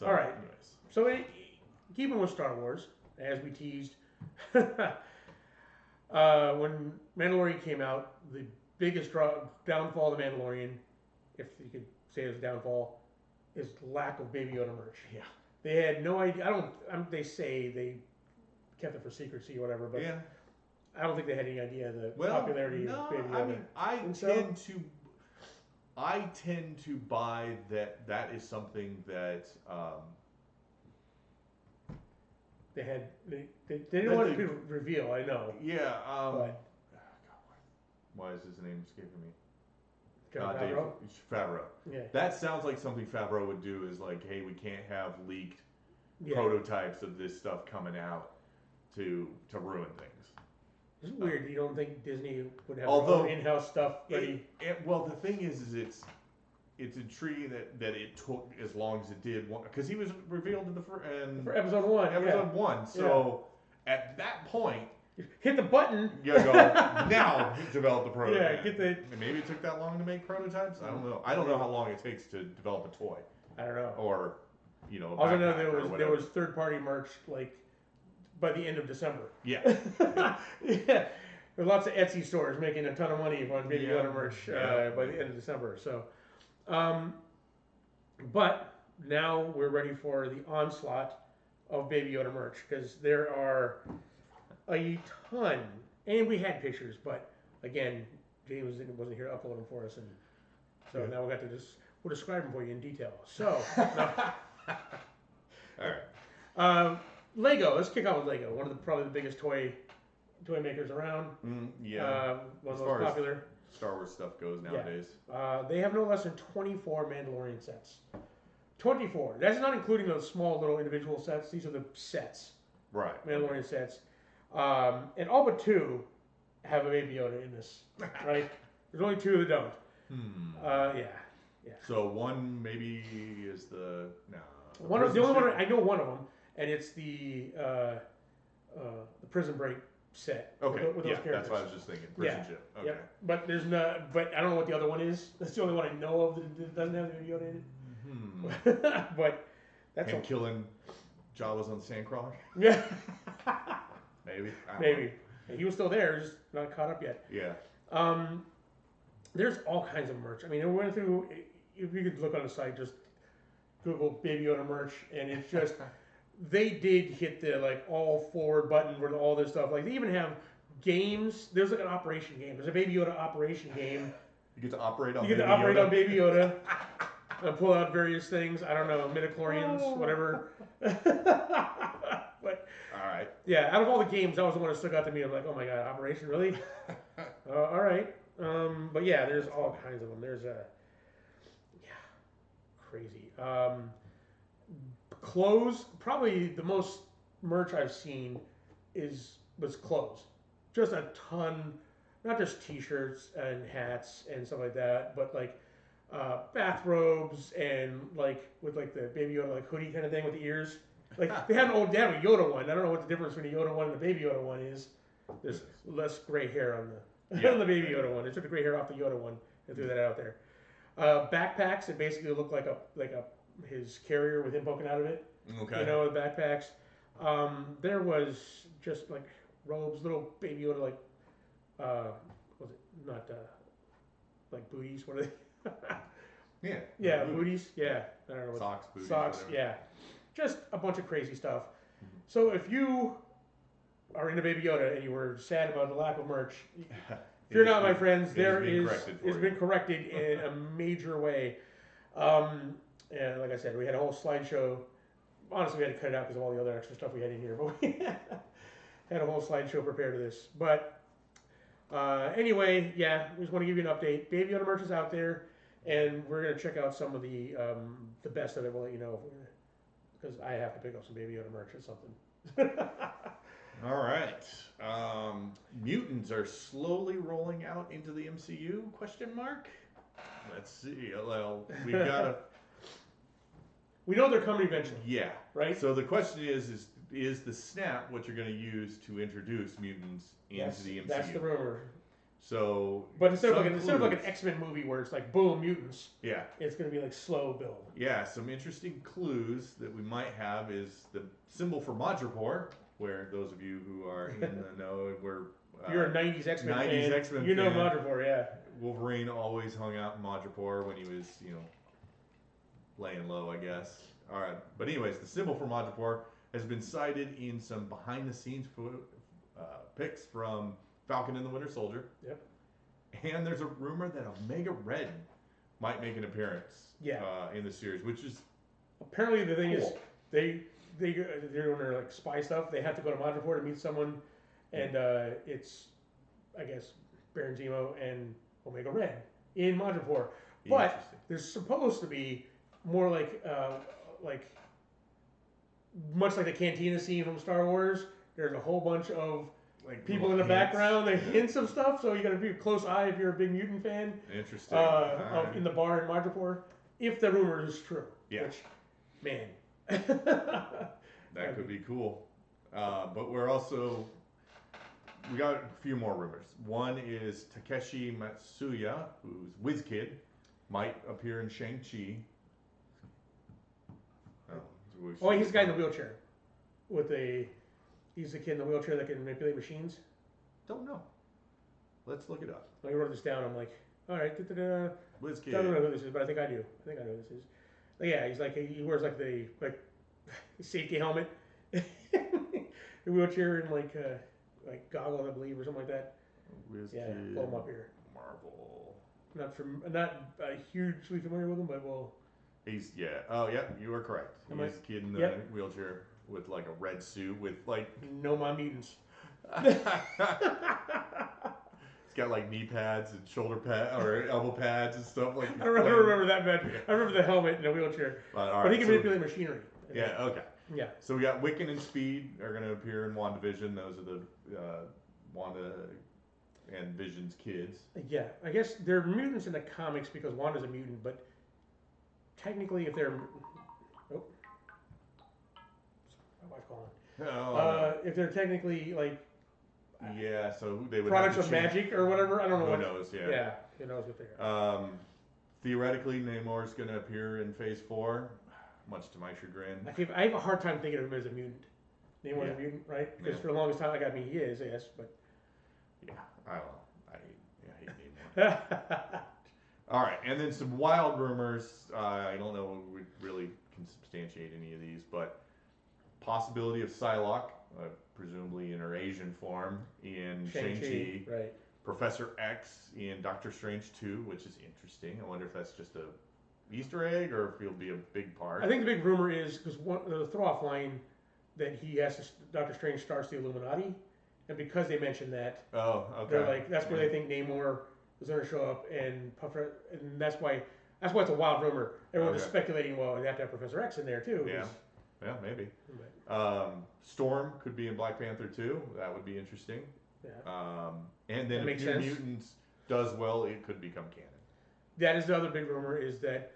All right. Anyways. So keeping with Star Wars, as we teased, when Mandalorian came out, the biggest downfall of the Mandalorian, if you could say it was a downfall, is lack of Baby Yoda merch. Yeah. They had no idea. They say they kept it for secrecy or whatever, but I don't think they had any idea the popularity of Baby Yoda. I mean, I tend to buy that is something that they didn't want to reveal. I know. Yeah. But, why is his name escaping me? Favreau? Favreau. Yeah. That sounds like something Favreau would do. Is like, hey, we can't have leaked prototypes of this stuff coming out to ruin things. It's weird. You don't think Disney would have Although, their own in-house stuff ready? Well, the thing is it's intriguing that it took as long as it did, because he was revealed in For episode 1. Episode 1. So at that point, hit the button. You go, now develop the prototype. Yeah, maybe it took that long to make prototypes. I don't know. I don't know how long it takes to develop a toy. I don't know. Or, all I know there was third-party merch like by the end of December. Yeah. Yeah. There's lots of Etsy stores making a ton of money on Baby Yoda merch by the end of December. So, but now we're ready for the onslaught of Baby Yoda merch because there are a ton, and we had pictures, but again, James wasn't here to upload them for us, and so now we got to we'll describe them for you in detail. So, all right. Lego. Let's kick off with Lego. One of probably the biggest toy makers around. One of the most popular. Star Wars stuff goes nowadays. They have no less than 24 Mandalorian sets. 24. That's not including those small little individual sets. These are the sets. Right. Mandalorian sets. And all but 2 have a Baby Yoda in this. Right? There's only 2 that don't. Yeah. So one maybe is the the only one I know one of them, and it's the Prison Break set. Okay. With those characters. That's what I was just thinking. Prison ship. Okay. Yeah. But there's not. But I don't know what the other one is. That's the only one I know of that doesn't have the Baby Yoda in it. But that's him killing Jawas on the Sandcrawler. Yeah. Maybe. Maybe. He was still there, just not caught up yet. Yeah. There's all kinds of merch. I mean, we went through. If you could look on the site, just Google Baby Yoda merch, and it's just they did hit the like all forward button with all this stuff. Like they even have games. There's like an operation game. There's a Baby Yoda operation game. You get to operate on. You get to operate on Baby Yoda. And pull out various things. I don't know, midichlorians, whatever. But all right. Yeah, out of all the games, that was the one that stuck out to me. I'm like, oh my god, Operation, really? All right. But yeah, there's all kinds of them. There's crazy. Clothes. Probably the most merch I've seen was clothes. Just a ton. Not just T-shirts and hats and stuff like that, but like. Bathrobes and like with like the Baby Yoda like hoodie kind of thing with the ears. Like they have a Yoda one. I don't know what the difference between the Yoda one and the Baby Yoda one is. There's less gray hair on the on the Baby Yoda one. They took the gray hair off the Yoda one and threw that out there. Backpacks that basically look like his carrier with him poking out of it. Okay. You know, the backpacks. There was just like robes, little Baby Yoda like was it not like booties? What are they? Yeah, booties. Yeah, I don't know. Socks, booties. Socks. Whatever. Yeah, just a bunch of crazy stuff. So if you are into Baby Yoda and you were sad about the lack of merch, fear not, my friends. It's been corrected in a major way. And like I said, we had a whole slideshow. Honestly, we had to cut it out because of all the other extra stuff we had in here, but we had a whole slideshow prepared to this. But anyway, yeah, we just want to give you an update. Baby Yoda merch is out there. And we're going to check out some of the best of it. We'll let you know because I have to pick up some Baby Yoda merch or something. All right. Mutants are slowly rolling out into the MCU? ? Let's see. Well, we've got a... We know they're coming eventually. Yeah. Right? So the question is the snap what you're going to use to introduce mutants into the MCU? That's the rumor. So, but instead of like an X-Men movie where it's like boom mutants, yeah, it's going to be like slow build. Yeah, some interesting clues that we might have is the symbol for Madripoor, where those of you who are in the know, you're a '90s X-Men fan. You know Madripoor, yeah. Wolverine always hung out in Madripoor when he was, laying low, I guess. All right, but anyways, the symbol for Madripoor has been cited in some behind-the-scenes pics from Falcon and the Winter Soldier. Yep. And there's a rumor that Omega Red might make an appearance. In the series, which is apparently the thing is they're doing their like spy stuff. They have to go to Madripoor to meet someone, and it's I guess Baron Zemo and Omega Red in Madripoor. But there's supposed to be more like much like the cantina scene from Star Wars. There's a whole bunch of like people in the background, the hints of stuff. So you got to be a close eye if you're a big mutant fan. Interesting. Right. In the bar in Madripoor, if the rumor is true. Yeah. Which, man. That could be cool. But we got a few more rumors. One is Takeshi Matsuya, who's WizKid, might appear in Shang-Chi. Oh, he's the guy in the wheelchair. He's the kid in the wheelchair that can manipulate machines. Don't know. Let's look it up. I wrote this down. I'm like, all right. WizKid. I don't know who this is, but I think I do. I know who this is. But yeah, he's like he wears like the safety helmet, the wheelchair, and like goggles, I believe, or something like that. WizKid. Yeah, pull him up here. Marvel. Not hugely familiar with him, but well. He's Oh yeah, you are correct. He's a kid in the wheelchair with like a red suit with like. No, my mutants. He's got like knee pads and shoulder pads or elbow pads and stuff like. I don't remember that bad. I remember the helmet and the wheelchair. But he can manipulate machinery. Yeah. Okay. Yeah. So we got Wiccan and Speed are going to appear in WandaVision. Those are the Wanda and Vision's kids. Yeah, I guess they're mutants in the comics because Wanda's a mutant, but technically, if they're my wife calling. If they're technically like. Yeah, so they would products of magic or whatever. I don't know. Who knows? Yeah. Yeah, who knows what they are. Theoretically, Namor's going to appear in Phase 4, much to my chagrin. I have a hard time thinking of him as a mutant. Namor's a mutant, right? Because for the longest time, he is, yes, but. Yeah, I don't know. I hate Namor. All right, and then some wild rumors. I don't know if we really can substantiate any of these, but possibility of Psylocke. Presumably in her Asian form in Shang-Chi. Right. Professor X in Doctor Strange 2, which is interesting. I wonder if that's just a Easter egg or if he'll be a big part. I think the big rumor is because the throw-off line that Doctor Strange starts the Illuminati, and because they mentioned that, they're like that's where they think Namor is going to show up, and that's why it's a wild rumor. Everyone's just speculating. Well, you have to have Professor X in there too. Yeah. Yeah, maybe. Storm could be in Black Panther 2. That would be interesting. Yeah. And then if New Mutants does well, it could become canon. That is the other big rumor is that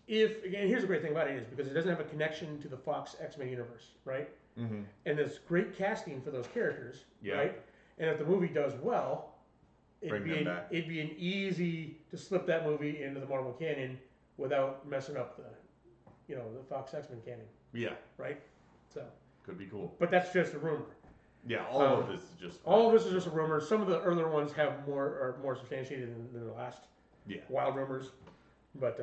here's the great thing about it is because it doesn't have a connection to the Fox X-Men universe, right? Mm-hmm. And there's great casting for those characters, right? And if the movie does well, it'd be an easy to slip that movie into the Marvel canon without messing up the Fox X-Men canon. Yeah. Right? So. Could be cool. But that's just a rumor. Yeah, all of this is just. All of this is just a rumor. Some of the earlier ones are more substantiated than the last. Yeah. Wild rumors. But,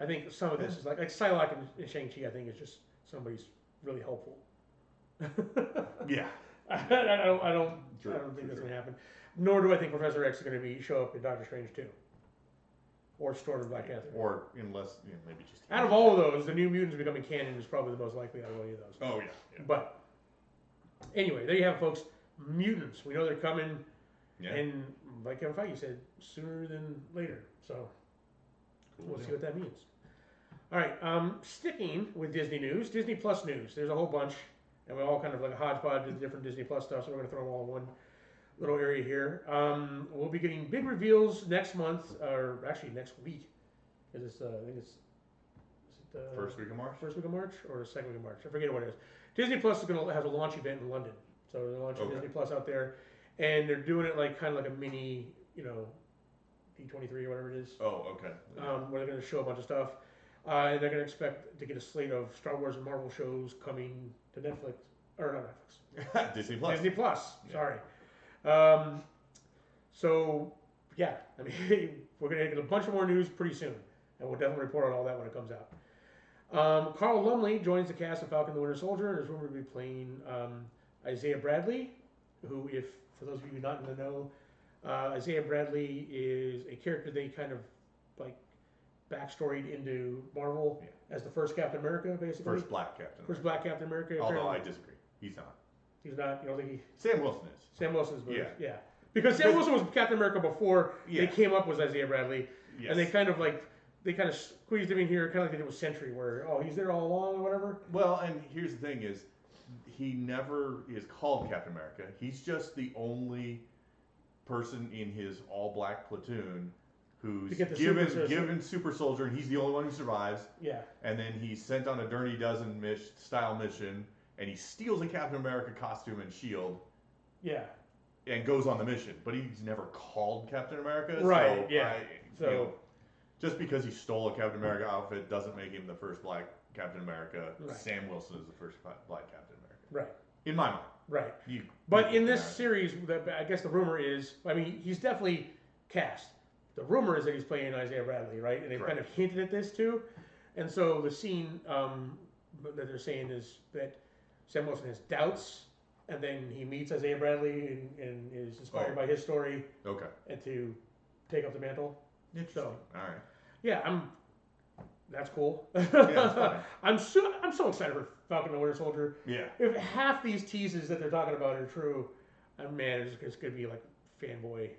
I think some of this is like Psylocke and Shang-Chi, I think is just somebody's really hopeful. Yeah. I don't think that's going to happen. Nor do I think Professor X is going to show up in Doctor Strange 2. Or Storm of Black Panther. Or unless, maybe just... Out of all of those, the New Mutants becoming canon is probably the most likely out of any of those. Oh, yeah. But, anyway, there you have it, folks. Mutants. We know they're coming. Yeah. And, like Kevin Feige said, sooner than later. So, we'll see what that means. All right. Sticking with Disney news, Disney Plus news. There's a whole bunch. And we all kind of like a hodgepodge of different Disney Plus stuff. So, we're going to throw them all in one little area here. We'll be getting big reveals next month, or actually next week. I think it's the first week of March? First week of March or the second week of March? I forget what it is. Disney Plus is going to have a launch event in London. So they're launching Disney Plus out there. And they're doing it like kind of like a mini, D23 or whatever it is. Oh, okay. Where they're going to show a bunch of stuff. And they're going to expect to get a slate of Star Wars and Marvel shows coming to Netflix. Or not Netflix. Disney Plus. Disney Plus. Yeah. Sorry. So, yeah, we're going to get a bunch of more news pretty soon, and we'll definitely report on all that when it comes out. Carl Lumley joins the cast of Falcon the Winter Soldier and is rumored to be playing Isaiah Bradley, who, for those of you not in the know, Isaiah Bradley is a character they kind of like backstoried into Marvel as the first Captain America, basically. First black Captain. First black Captain America. Although I disagree. He's not. He's not. You don't think he? Sam Wilson is. Sam Wilson's movie. Yeah. Because Sam Wilson was Captain America before they came up with Isaiah Bradley, and they kind of squeezed him in here, kind of like they did with Sentry, where he's there all along or whatever. Well, and here's the thing is, he never is called Captain America. He's just the only person in his all-black platoon who's given super soldier, and he's the only one who survives. Yeah. And then he's sent on a Dirty Dozen style mission, and he steals a Captain America costume and shield. Yeah. And goes on the mission, but he's never called Captain America. Right. So, you know, just because he stole a Captain America outfit doesn't make him the first black Captain America. Right. Sam Wilson is the first black Captain America. Right. In my mind. Right. But in this series, I guess the rumor is, I mean, he's definitely cast. The rumor is that he's playing Isaiah Bradley, right? And they've kind of hinted at this too. And so the scene that they're saying is that Sam Wilson has doubts, and then he meets Isaiah Bradley and is inspired by his story. Okay. And to take up the mantle. Interesting. So, all right. Yeah, that's cool. Yeah, that's fine. I'm so excited for Falcon and the Winter Soldier. Yeah. If half these teases that they're talking about are true, man, it's gonna be like fanboy.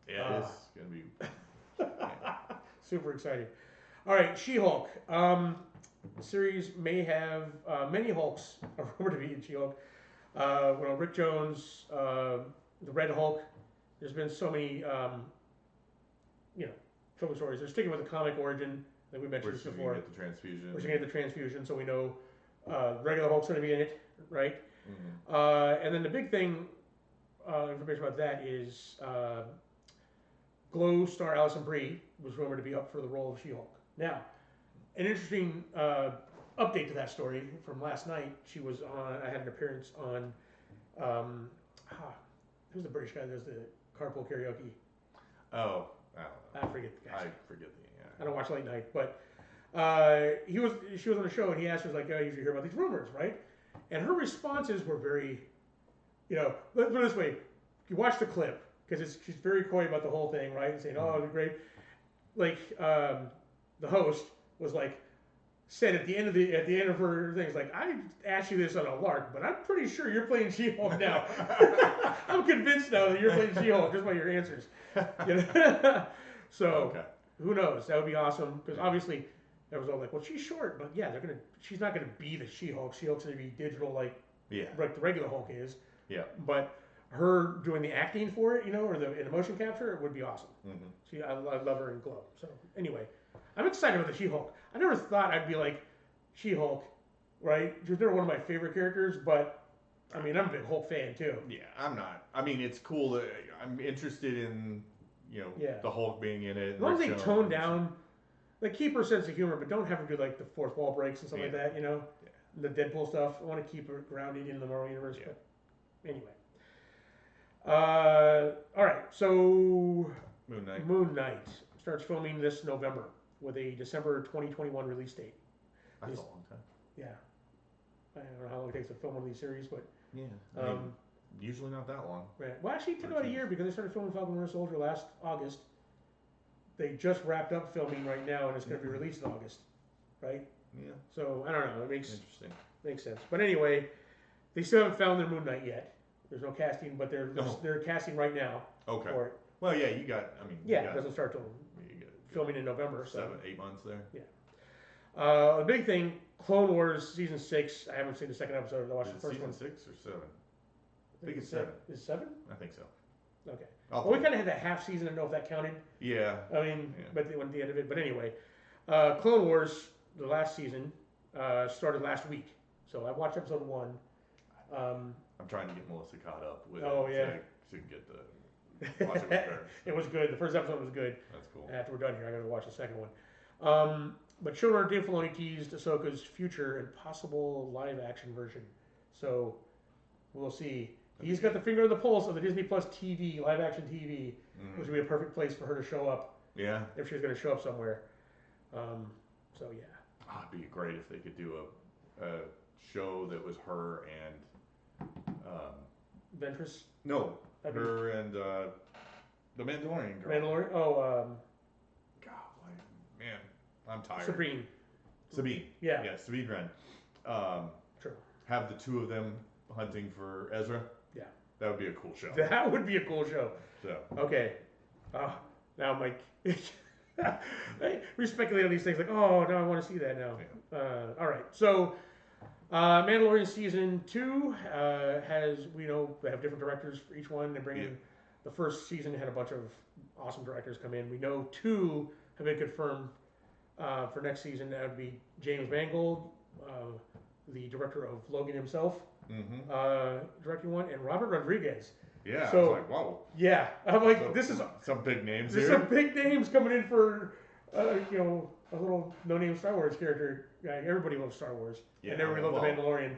Yeah, it's gonna be super exciting. All right, She-Hulk. The series may have many Hulks are rumored to be in She-Hulk. Rick Jones, the Red Hulk. There's been so many, film stories. They're sticking with the comic origin that we mentioned before. We're going to get the transfusion. We're going to get the transfusion, so we know regular Hulk's going to be in it, right? Mm-hmm. And then the big thing, information about that is Glow star Alison Brie was rumored to be up for the role of She-Hulk. Now, an interesting update to that story from last night. She was on. I had an appearance on. Who's the British guy that does the carpool karaoke? Oh, I forget the guy. I forget the. Yeah. I don't watch late night, but she was on the show, and he asked her like, "Oh, you usually hear about these rumors, right?" And her responses were very, let's put it this way: you watch the clip because she's very coy about the whole thing, right? And saying, "Oh, it'd be great." Like the host was like. Said at the end of her things, like, I asked you this on a lark, but I'm pretty sure you're playing She-Hulk now. I'm convinced now that you're playing She-Hulk just by your answers. So who knows? That would be awesome because obviously that was all like, well, she's short, but yeah, she's not gonna be the She-Hulk. She-Hulk's gonna be digital like the regular Hulk is. Yeah. But her doing the acting for it, or in the motion capture, it would be awesome. Mm-hmm. I love her in Glow. So anyway. I'm excited about the She-Hulk. I never thought I'd be like She-Hulk, right? She's never one of my favorite characters, but I mean, I'm a big Hulk fan too. Yeah, I'm not. I mean, it's cool that I'm interested in, the Hulk being in it. As long as they tone down, like keep her sense of humor, but don't have her do like the fourth wall breaks and stuff like that, the Deadpool stuff. I want to keep her grounded in the Marvel Universe, but anyway. All right, so Moon Knight starts filming this November. With a December 2021 release date. That's a long time. Yeah. I don't know how long it takes to film one of these series, but... Yeah. Usually not that long. Right. Well, actually, it took about a year because they started filming Falcon and Winter Soldier last August. They just wrapped up filming right now, and it's going to be released in August. Right? Yeah. So, I don't know. It makes interesting. Makes sense. But anyway, they still haven't found their Moon Knight yet. There's no casting, but they're casting right now for it. Well, yeah, you got... it doesn't start till... filming in November. 7-8 months there. Yeah. The big thing, Clone Wars Season 6. I haven't seen the second episode. I watched the first one. Season 6 or 7? I think it's 7. Is it 7? I think so. Okay. Well, we kind of had that half season. I don't know if that counted. Yeah. I mean, but they went at the end of it. But anyway, Clone Wars, the last season, started last week. So I watched episode 1. I'm trying to get Melissa caught up with it to get the... Watch it with her. It was good. The first episode was good. That's cool. After we're done here, I got to watch the second one. But showrunner Dave Filoni teased Ahsoka's future and possible live-action version. So we'll see. He's got the finger on the pulse of the Disney Plus TV, live-action TV, which would be a perfect place for her to show up. Yeah. If she was going to show up somewhere. So yeah. Oh, it'd be great if they could do a show that was her and Ventress? No. Her and the Mandalorian girl. Mandalorian? God, man, I'm tired. Sabine. Yeah. Yeah, Sabine Wren. True. Have the two of them hunting for Ezra. Yeah. That would be a cool show. That would be a cool show. So. Okay. Now, Mike. We speculate on these things like, oh, now I want to see that now. Yeah. All right. So, Mandalorian season 2 we have different directors for each one. They bring in the first season had a bunch of awesome directors come in. We know 2 have been confirmed for next season. That would be James Mangold, the director of Logan himself, directing one, and Robert Rodriguez. Yeah, so, I was like, wow. Yeah, I'm like, this is some big names. There's some big names coming in for a little no-name Star Wars character guy. Everybody loves Star Wars. Yeah, and everybody loves the Mandalorian.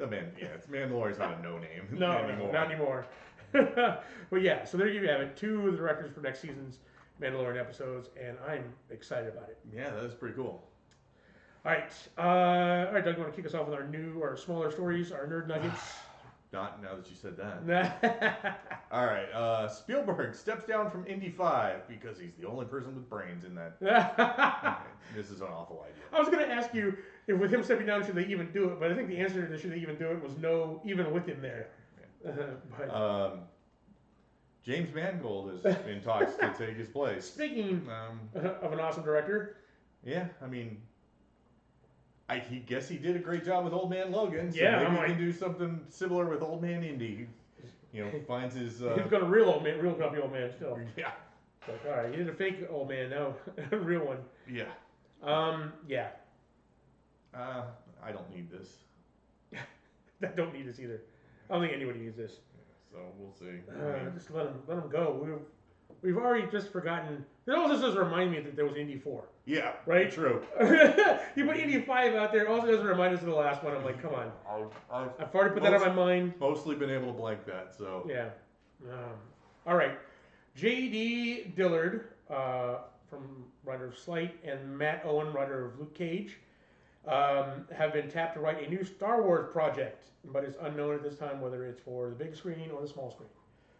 Mandalorian's not a no-name anymore. Not anymore. But yeah, so there you have it. 2 of the directors for next season's Mandalorian episodes, and I'm excited about it. Yeah, that is pretty cool. All right, Doug, you want to kick us off with our new or smaller stories, our nerd nuggets? Not now that you said that. All right, Spielberg steps down from Indy 5 because he's the only person with brains in that. Okay, this is an awful idea. I was going to ask you if with him stepping down, should they even do it? But I think the answer to should they even do it was no, even with him there. James Mangold is in talks to take his place. Speaking of an awesome director. Yeah, I mean, I guess he did a great job with Old Man Logan. So yeah, maybe he can do something similar with Old Man Indy. Finds his. He's got a real grumpy old man still. Yeah. It's like, all right, you did a fake old man, now a real one. Yeah. Yeah. I don't need this. I don't need this either. I don't think anybody needs this. So we'll see. Just let him go. We've already just forgotten. It also doesn't remind me that there was Indy 4. Yeah, right. True. You put Indy 5 out there. Also doesn't remind us of the last one. I'm like, come on. I've already put that on my mind. Mostly been able to blank that. So yeah. All right. J.D. Dillard, from writer of Slight, and Matt Owen, writer of Luke Cage, have been tapped to write a new Star Wars project, but it's unknown at this time whether it's for the big screen or the small screen.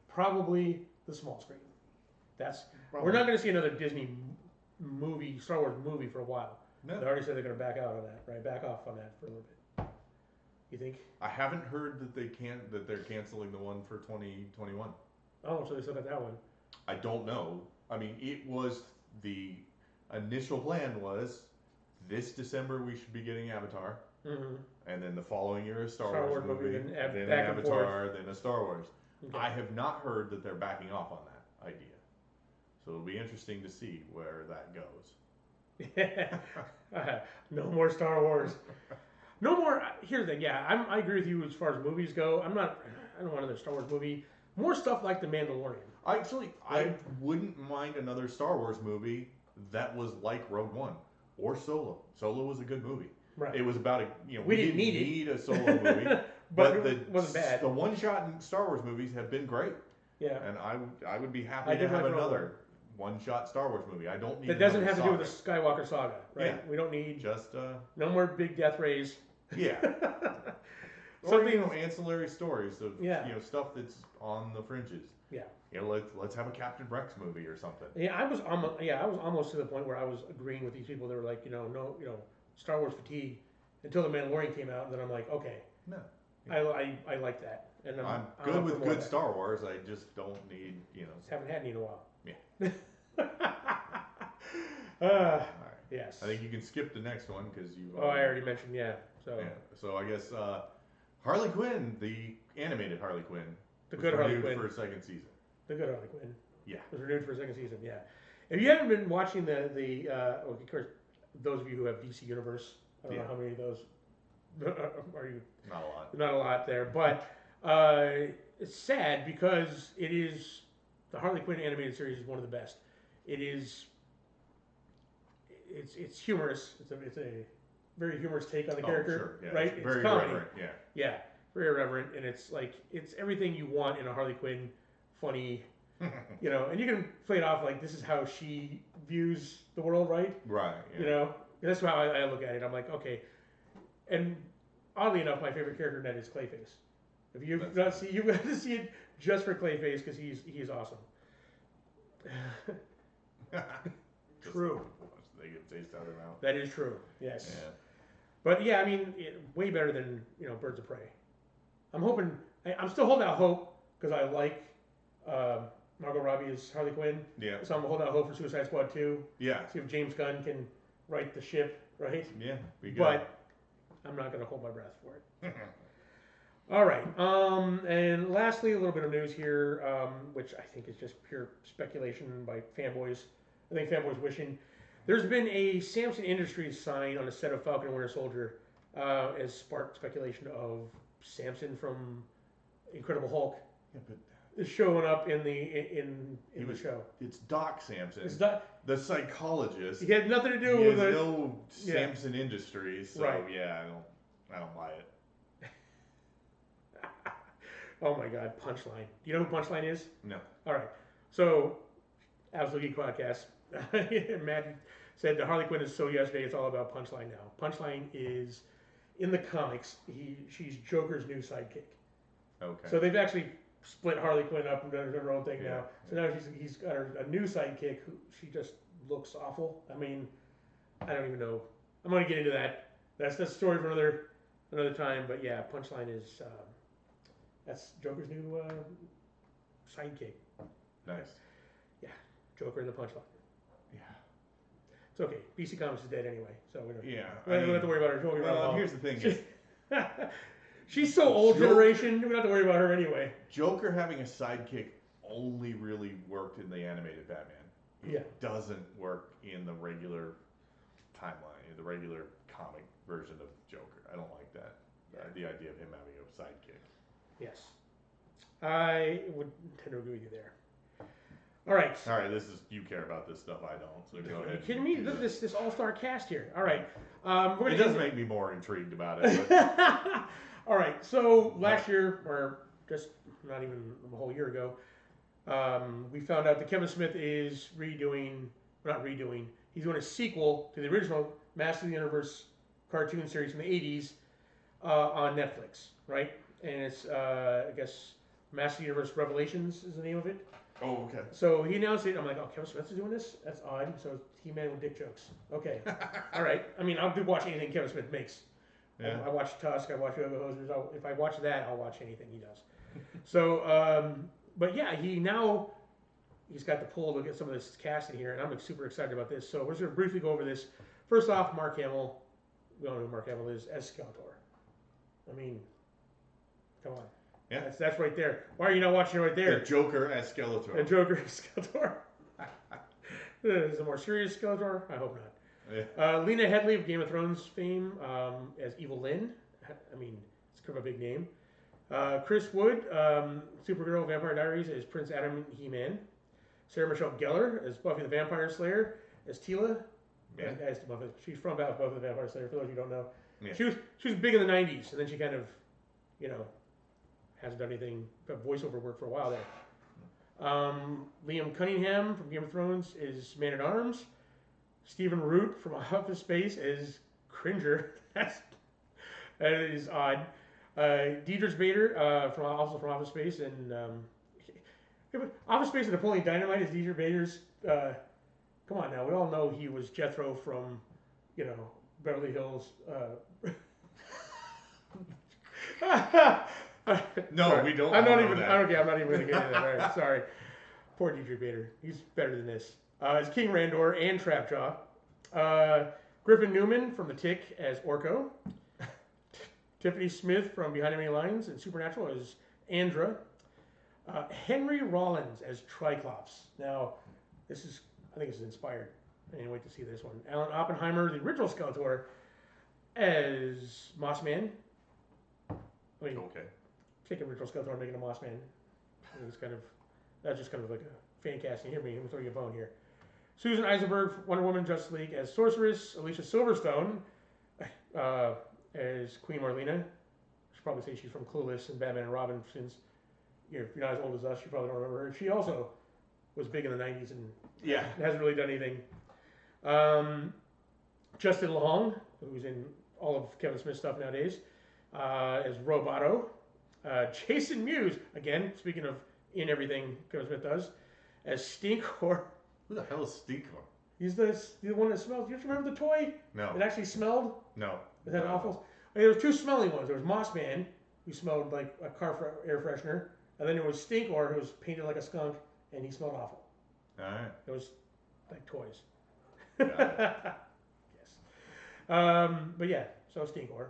Probably the small screen. We're not going to see another Disney movie, Star Wars movie, for a while. No. They already said they're going to back out on that, right? Back off on that for a little bit. You think? I haven't heard that they're canceling the one for 2021. Oh, so they still got that one. I don't know. I mean, it was the initial plan was this December we should be getting Avatar, and then the following year a Star Wars movie, then an Avatar, then a Star Wars. Okay. I have not heard that they're backing off on that idea. So it'll be interesting to see where that goes. No more Star Wars. No more. Here's the thing. Yeah, I agree with you as far as movies go. I don't want another Star Wars movie. More stuff like The Mandalorian. Actually, right? I wouldn't mind another Star Wars movie that was like Rogue One or Solo. Solo was a good movie. Right. It was about we didn't need a Solo movie, but it wasn't bad. The one-shot Star Wars movies have been great. Yeah. And I would be happy to have another one-shot Star Wars movie. I don't need. That doesn't have to do with the Skywalker saga, right? Yeah. We don't need just no more big death rays. Yeah. Something ancillary stories of stuff that's on the fringes. Yeah. Let's have a Captain Rex movie or something. Yeah, I was almost to the point where I was agreeing with these people that were like, no, Star Wars fatigue until The Mandalorian came out, and then I'm like, okay. No. Yeah. I like that. And I'm good with good Star Wars. I just don't need, Just haven't had any in a while. Yeah. All right. Yes. I think you can skip the next one because you. I already mentioned, yeah. So. Yeah. So I guess Harley Quinn, the animated Harley Quinn, the good Harley Quinn for a second season. The good Harley Quinn. Yeah. Was renewed for a second season. Yeah. If you haven't been watching of course, those of you who have DC Universe, I don't know how many of those are you. Not a lot. Not a lot there, but it's sad because it is the Harley Quinn animated series is one of the best. It's humorous. It's a very humorous take on the character, sure. Yeah, right? It's very comedy. irreverent, yeah. Yeah, very irreverent, and it's everything you want in a Harley Quinn, funny, and you can play it off like this is how she views the world, right? Right. Yeah. That's how I look at it. I'm like, okay, and oddly enough, my favorite character in that is Clayface. If you've got to see it just for Clayface because he's awesome. True. They get taste out of their mouth. That is true. Yes. Yeah. But yeah, I mean, way better than Birds of Prey. I'm still holding out hope because I like Margot Robbie as Harley Quinn. Yeah. So I'm holding out hope for Suicide Squad 2. Yeah. See if James Gunn can right the ship, right? Yeah. Be good. But I'm not going to hold my breath for it. All right. And lastly, a little bit of news here, which I think is just pure speculation by fanboys. I think fanboys wishing. There's been a Samson Industries sign on a set of Falcon and Winter Soldier as sparked speculation of Samson from Incredible Hulk is showing up in the show. It's Doc Samson. It's Doc, the psychologist. He had nothing to do with it. No Samson Industries, so right. Yeah, I don't buy it. Oh my God, Punchline. Do you know who Punchline is? No. All right. So, Absolute Geek Podcast. Matt said the Harley Quinn is so yesterday. It's all about Punchline now. Punchline is in the comics. She's Joker's new sidekick. Okay. So they've actually split Harley Quinn up and done her own thing now. So now he's got a new sidekick who she just looks awful. I mean, I don't even know. I'm going to get into that. That's the story for another time. But yeah, Punchline is that's Joker's new sidekick. Nice. Yeah, Joker and the Punchline. Yeah. It's okay. BC Comics is dead anyway, so we don't. Yeah. We don't have to worry about her. Well, here's the thing. She's so old generation. We don't have to worry about her anyway. Joker having a sidekick only really worked in the animated Batman. It doesn't work in the regular timeline, the regular comic version of Joker. I don't like that. The idea of him having a sidekick. Yes. I would tend to agree with you there. All right. All right, you care about this stuff. I don't. So go ahead. Are you kidding me? Look at this all-star cast here. All right. It does make me more intrigued about it. But. All right. So last year, or just not even a whole year ago, we found out that Kevin Smith is he's doing a sequel to the original Master of the Universe cartoon series from the 80s on Netflix, right? And it's, I guess, Master of the Universe Revelations is the name of it. Oh, okay. So he announced it. I'm like, oh, Kevin Smith is doing this? That's odd. So He-Man with dick jokes. Okay. All right. I mean, I'll watch anything Kevin Smith makes. Yeah. I watch Tusk. I watch Yoga Hosers. If I watch that, I'll watch anything he does. So, but yeah, he's got the pull to get some of this casting here, and I'm super excited about this. So we're just going to briefly go over this. First off, Mark Hamill. We all know who Mark Hamill is as Skeletor. I mean, come on. Yeah. That's right there. Why are you not watching it right there? The Joker as Skeletor. The Joker as Skeletor. Is it a more serious Skeletor? I hope not. Yeah. Lena Headey of Game of Thrones fame as Evil Lynn. I mean, it's kind of a big name. Chris Wood, Supergirl Vampire Diaries as Prince Adam He-Man. Sarah Michelle Gellar as Buffy the Vampire Slayer as Teela. Yeah. She's from Buffy the Vampire Slayer, for those who don't know. Yeah. She was big in the 90s, and then she kind of, hasn't done anything but voiceover work for a while there. Liam Cunningham from Game of Thrones is Man-at-Arms. Stephen Root from Office Space is Cringer. That is odd. Deidre Bader also from Office Space, and Office Space and Napoleon Dynamite is Deidre Bader's. Come on now, we all know he was Jethro from, Beverly Hills. No, sorry. we don't. I'm not even going to get into that. Right, sorry. Poor Deidre Bader. He's better than this. It's King Randor and Trapjaw. Griffin Newman from The Tick as Orko. Tiffany Smith from Behind Enemy Lines and Supernatural as Andra. Henry Rollins as Triclops. Now, I think this is inspired. I can't wait to see this one. Alan Oppenheimer, the original Skeletor, as Mossman. I mean, okay. Taking original Skeletor and making a Mossman. That's just kind of like a fan casting. Hear me, I'm throwing you a bone here. Susan Eisenberg, Wonder Woman, Justice League as Sorceress. Alicia Silverstone as Queen Marlena. I should probably say she's from Clueless and Batman and Robin, since if you're not as old as us, you probably don't remember her. She also was big in the 90s and hasn't really done anything. Justin Long, who's in all of Kevin Smith's stuff nowadays, as Roboto. Jason Mewes, again, speaking of in everything Kevin Smith does, as Stinkor. Who the hell is Stinkor? He's the one that smells. You remember the toy? No. It actually smelled? No. Is that awful? There was two smelly ones. There was Mossman, who smelled like a car air freshener, and then there was Stinkor, who was painted like a skunk, and he smelled awful. All right. It was like toys. Yes. But yeah, so Stinkor.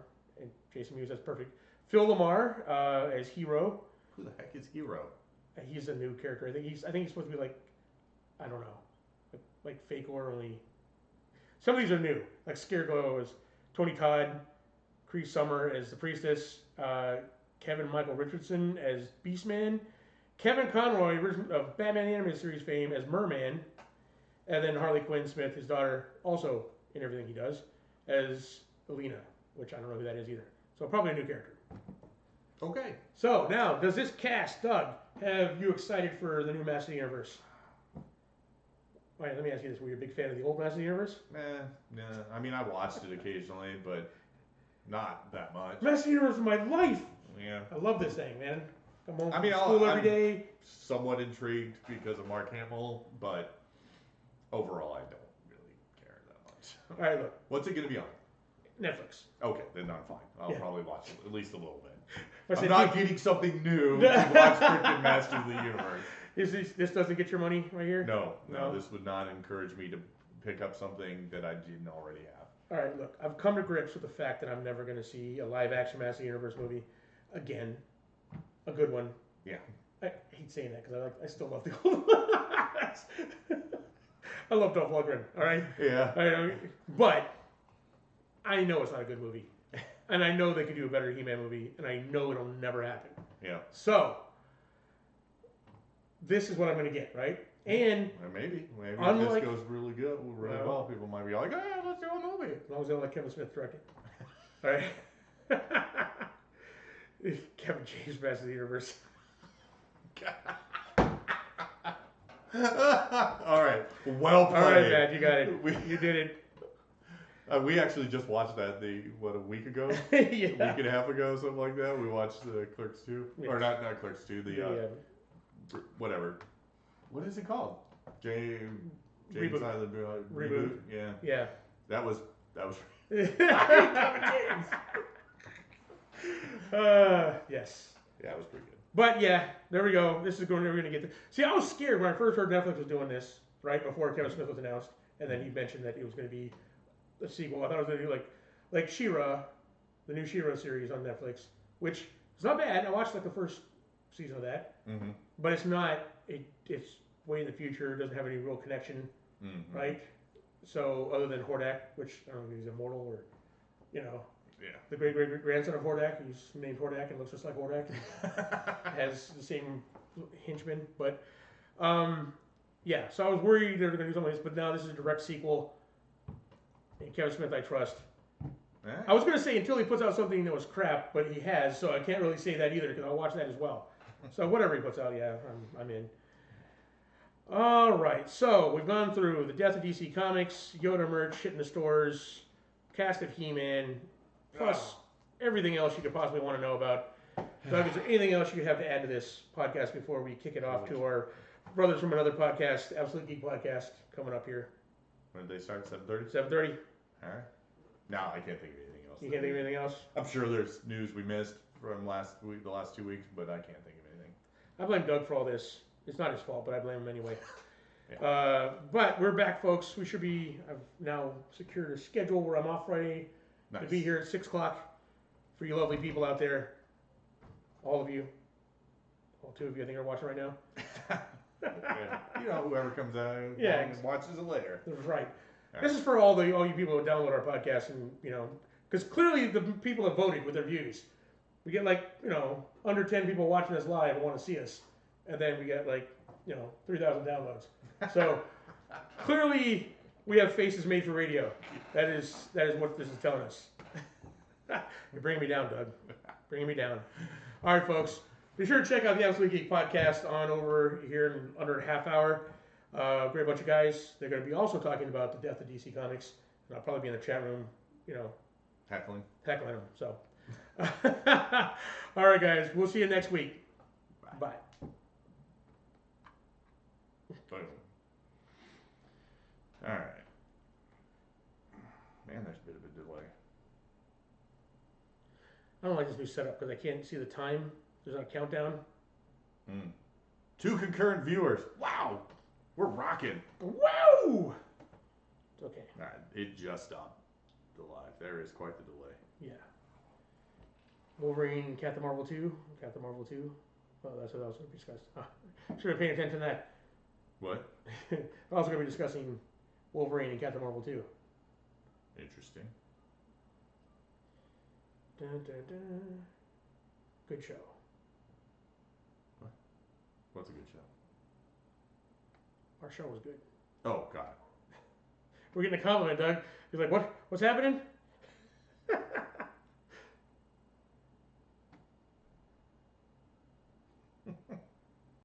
Jason Mewes, that's perfect. Phil Lamar as Hero. Who the heck is Hero? He's a new character. I think he's supposed to be like, I don't know, like fake or only. Some of these are new. Like Scareglow as Tony Todd, Cree Summer as the Priestess, Kevin Michael Richardson as Beastman, Kevin Conroy of Batman the Animated Series fame as Merman, and then Harley Quinn Smith, his daughter, also in everything he does, as Alina, which I don't know who that is either. So probably a new character. Okay. So now, does this cast, Doug, have you excited for the new Master of the Universe? All right, let me ask you this. Were you a big fan of the old Master of the Universe? Nah. I mean, I watched it occasionally, but not that much. Master of the Universe is my life. Yeah. I love this thing, man. Come home from I'm school every day. Somewhat intrigued because of Mark Hamill, but overall, I don't really care that much. All right, look. What's it going to be on? Netflix. Okay, then I'm fine. I'll probably watch it at least a little bit. I'm not getting something new to watch freaking Masters of the Universe. This doesn't get your money right here? No, this would not encourage me to pick up something that I didn't already have. All right, look, I've come to grips with the fact that I'm never going to see a live-action Masters of the Universe movie again. A good one. Yeah. I hate saying that because I still love the old one. I love Dolph Lundgren, all right? Yeah. But I know it's not a good movie. And I know they could do a better He-Man movie, and I know it'll never happen. Yeah. So, this is what I'm going to get, right? And maybe if this goes really good, really well, people might be like, "Hey, let's do a movie." As long as they don't let Kevin Smith direct it. All right. Kevin James, Master of the Universe. All right. Well played. All right, man, you got it. You did it. We actually just watched that a week ago? Yeah. A week and a half ago, something like that. We watched Clerks 2. Yes. Or not Clerks 2, whatever. What is it called? James Silent Reboot. Yeah. Yeah. That was Kevin James. Yes. Yeah, it was pretty good. But yeah, there we go. This is going. We're going to get. See, I was scared when I first heard Netflix was doing this right before Kevin Smith was announced, and then he mentioned that it was going to be a sequel. I thought it was going to be like She-Ra, the new She-Ra series on Netflix, which is not bad. I watched like the first season of that, but it's not. It's way in the future. It doesn't have any real connection, right? So other than Hordak, which I don't know if he's immortal or, the great grandson of Hordak, who's named Hordak and looks just like Hordak, and has the same henchman. But yeah, so I was worried they were going to do something like this, but now this is a direct sequel. And Kevin Smith, I trust. I was going to say until he puts out something that was crap, but he has, so I can't really say that either because I'll watch that as well. So whatever he puts out, yeah, I'm in. All right, so we've gone through the death of DC Comics, Yoda merch hitting the stores, cast of He-Man, plus everything else you could possibly want to know about. Doug, is there anything else you have to add to this podcast before we kick it off to our brothers from another podcast, Absolute Geek Podcast, coming up here? When did they start? 7:30? 7:30. All right. No, I can't think of anything else. You can't think of anything else? I'm sure there's news we missed from the last 2 weeks, but I can't think of anything. I blame Doug for all this. It's not his fault, but I blame him anyway. Yeah. But we're back, folks. I've now secured a schedule where I'm off Friday to be here at 6 o'clock for you lovely people out there. All of you. All 2 of you, I think, are watching right now. Whoever comes out and watches it later. That's right. This is for all you people who download our podcast and, because clearly the people have voted with their views. We get under 10 people watching us live and want to see us. And then we get 3,000 downloads. So clearly we have faces made for radio. That is what this is telling us. You're bringing me down, Doug. Bringing me down. All right, folks. Be sure to check out the Absolute Geek Podcast on over here in under a half hour. Great bunch of guys. They're going to be also talking about the death of DC Comics. And I'll probably be in the chat room, Tackling them. So, all right, guys. We'll see you next week. Bye. All right. Man, there's a bit of a delay. I don't like this new setup because I can't see the time. There's not a countdown. 2 concurrent viewers. Wow. We're rocking. Wow. It's okay. All right. It just stopped the live. There is quite the delay. Yeah. Wolverine, Captain Marvel 2. Captain Marvel 2. Oh, that's what I was going to discuss. Should have paid attention to that. What? I'm also going to be discussing Wolverine and Captain Marvel 2. Interesting. Dun, dun, dun. Good show. What? What's a good show? Our show was good. Oh, God. We're getting a compliment, Doug. He's like, "What? What's happening?"